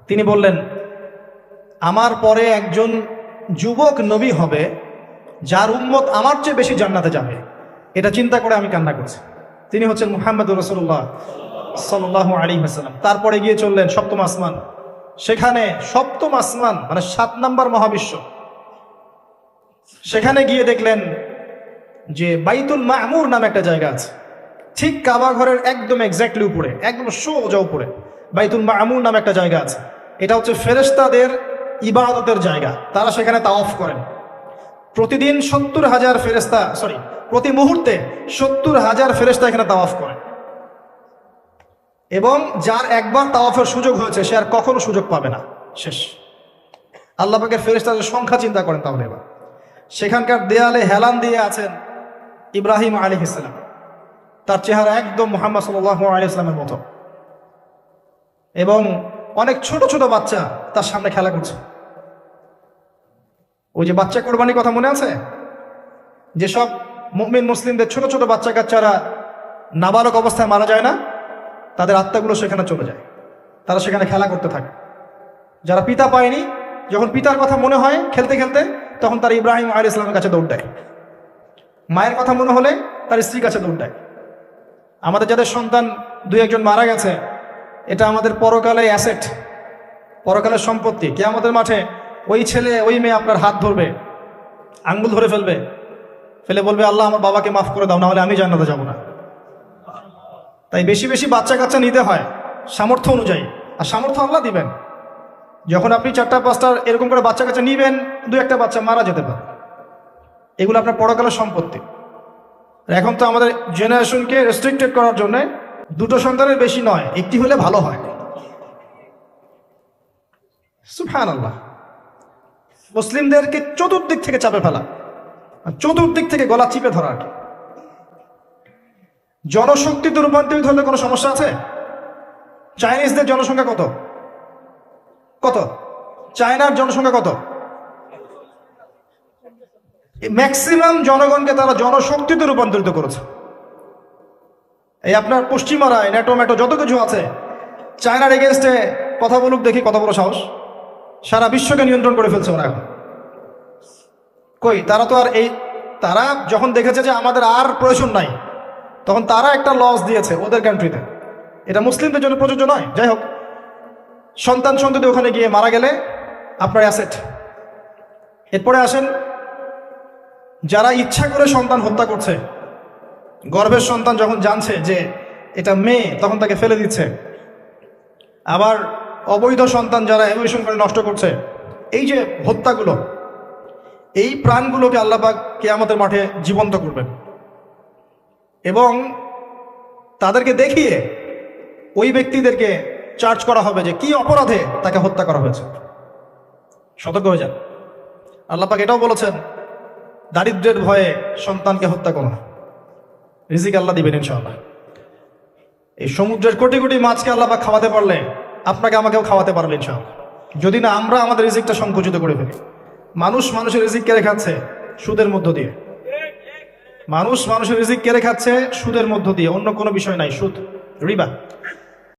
তিনি বললেন আমার পরে একজন যুবক নবী হবে যার উম্মত আমার চেয়ে বেশি জান্নাতে যাবে, এটা চিন্তা করে আমি কান্না করছি। তিনি হচ্ছেন মুহাম্মদুর রাসূলুল্লাহ সাল্লাল্লাহু আলাইহি ওয়াসাল্লাম। তারপরে গিয়ে চললেন সপ্তম আসমান, সেখানে সপ্তম আসমান মানে 7 নম্বর মহাবিশ্ব, সেখানে গিয়ে দেখলেন যে বাইতুল মামুর নামে একটা জায়গা আছে, ঠিক কাবা ঘরের একদম এক্স্যাক্টলি উপরে, একদম সোজা উপরে বাইতুল মামুর নামে একটা জায়গা আছে। এটা হচ্ছে ফেরেশতাদের ইবাদতের জায়গা, তারা সেখানে তাওয়াফ করেন। প্রতিদিন 70,000 ফেরেশতা, প্রতি মুহূর্তে 70,000 ফেরেশতা এখানে তাওয়াফ করেন। এবং যার একবার তাওয়াফের সুযোগ হয়েছে সে আর কখনো সুযোগ পাবে না, শেষ। আল্লাহ পাকের ফেরেশতাদের সংখ্যা চিন্তা করেন তাহলে এবার। সেখানকার দেয়ালে হেলান দিয়ে আছেন ইব্রাহিম আলাইহিস সালাম, তার চেহারা একদম মুহাম্মদ সাল্লাল্লাহু আলাইহি ওয়াসাল্লামের মতো, এবং অনেক ছোট ছোট বাচ্চা তার সামনে খেলা করছে। ওই যে বাচ্চা কোরবানির কথা মনে আছে, যেসব মুমিন মুসলিমদের ছোট ছোট বাচ্চা কাচ্চারা নাবালক অবস্থায় মারা যায় না, তাদের আত্মাগুলো সেখানে চলে যায়, তারা সেখানে খেলা করতে থাকে। যারা পিতা পায়নি, যখন পিতার কথা মনে হয় খেলতে খেলতে, তখন তারা ইব্রাহিম আলাইহিস সালামের কাছে দৌড় দেয়। মায়ের কথা মনে হলে তার স্ত্রীর কাছে দৌড় দেয়। আমাদের যাদের সন্তান 2-1 মারা গেছে, এটা আমাদের পরকালের অ্যাসেট, পরকালের সম্পত্তি। কিয়ামতের মাঠে ওই ছেলে ওই মেয়ে আপনার হাত ধরবে, আঙ্গুল ধরে ফেলবে, ফেলে বলবে, আল্লাহ আমার বাবাকে মাফ করে দাও, না হলে আমি জান্নাতে যাব না। তাই বেশি বেশি বাচ্চা কাচ্চা নিতে হয় সামর্থ্য অনুযায়ী, আর সামর্থ্য আল্লাহ দিবেন। যখন আপনি 4-5টা এরকম করে বাচ্চা কাচ্চা নিবেন, 2-1টা বাচ্চা মারা যেতে পারে, এগুলো আপনার পরকালের সম্পত্তি। এখন তো আমাদের জেনারেশনকে রেস্ট্রিক্টেড করার জন্য 2টো সন্তানের বেশি নয়, 1টি হলে ভালো হয়। সুবহানাল্লাহ। মুসলিমদেরকে চতুর্দিক থেকে চাপে ফেলা, চতুর্দিক থেকে গলা চিপে ধরা। আর কি জনশক্তিতে রূপান্তরিত হলে কোনো সমস্যা আছে? চাইনিজদের জনসংখ্যা কত? কত? চায়নার জনসংখ্যা কত? ম্যাক্সিমাম জনগণকে তারা জনশক্তিতে রূপান্তরিত করেছে। এই আপনার পশ্চিমারা ন্যাটো ম্যাটো যত কিছু আছে, চায়নার এগেনস্টে কথা বলুক দেখি, কত বড় সাহস। সারা বিশ্বকে নিয়ন্ত্রণ করে ফেলছে ওরা এখন। কই, তারা তো আর তারা যখন দেখেছে যে আমাদের আর প্রয়োজন নাই, তখন তারা একটা লস দিয়েছে ওদের কান্ট্রিতে। এটা মুসলিমদের জন্য প্রযোজ্য নয়। যাই হোক, সন্তান সন্ততি ওখানে গিয়ে মারা গেলে আপনার অ্যাসেট। এরপরে আসেন, যারা ইচ্ছা করে সন্তান হত্যা করছে, গর্ভের সন্তান যখন জানছে যে এটা মেয়ে, তখন তাকে ফেলে দিচ্ছে। আবার অবৈধ সন্তান যারা অ্যাবর্শন করে নষ্ট করছে, এই যে হত্যাগুলো, এই প্রাণগুলোকে আল্লাহ পাক কিয়ামতের মাঠে জীবন্ত করবেন, এবং তাদেরকে দেখিয়ে ওই ব্যক্তিদেরকে চার্জ করা হবে যে কি অপরাধে তাকে হত্যা করা হয়েছে। সতর্ক হয়ে যান। আল্লাহ পাক এটাও বলেছেন, দারিদ্র্যের ভয়ে সন্তানকে হত্যা করো না, রিজিক আল্লাহ দিবেন ইনশাআল্লাহ। এই সমুদ্রের কোটি কোটি মাছকে আল্লাহ পাক খাওয়াতে পারলে আপনাকে আমাকেও খাওয়াতে পারবে ইনশাআল্লাহ, যদি না আমরা আমাদের রিজিকটা সংকুচিত করে ফেলি। মানুষ মানুষের রিজিক কেড়ে খাচ্ছে সুদের মধ্য দিয়ে, মানুষ মানুষের রিজিক কেড়ে খাচ্ছে সুদের মধ্য দিয়ে, অন্য কোনো বিষয় নাই, সুদ, রিবা।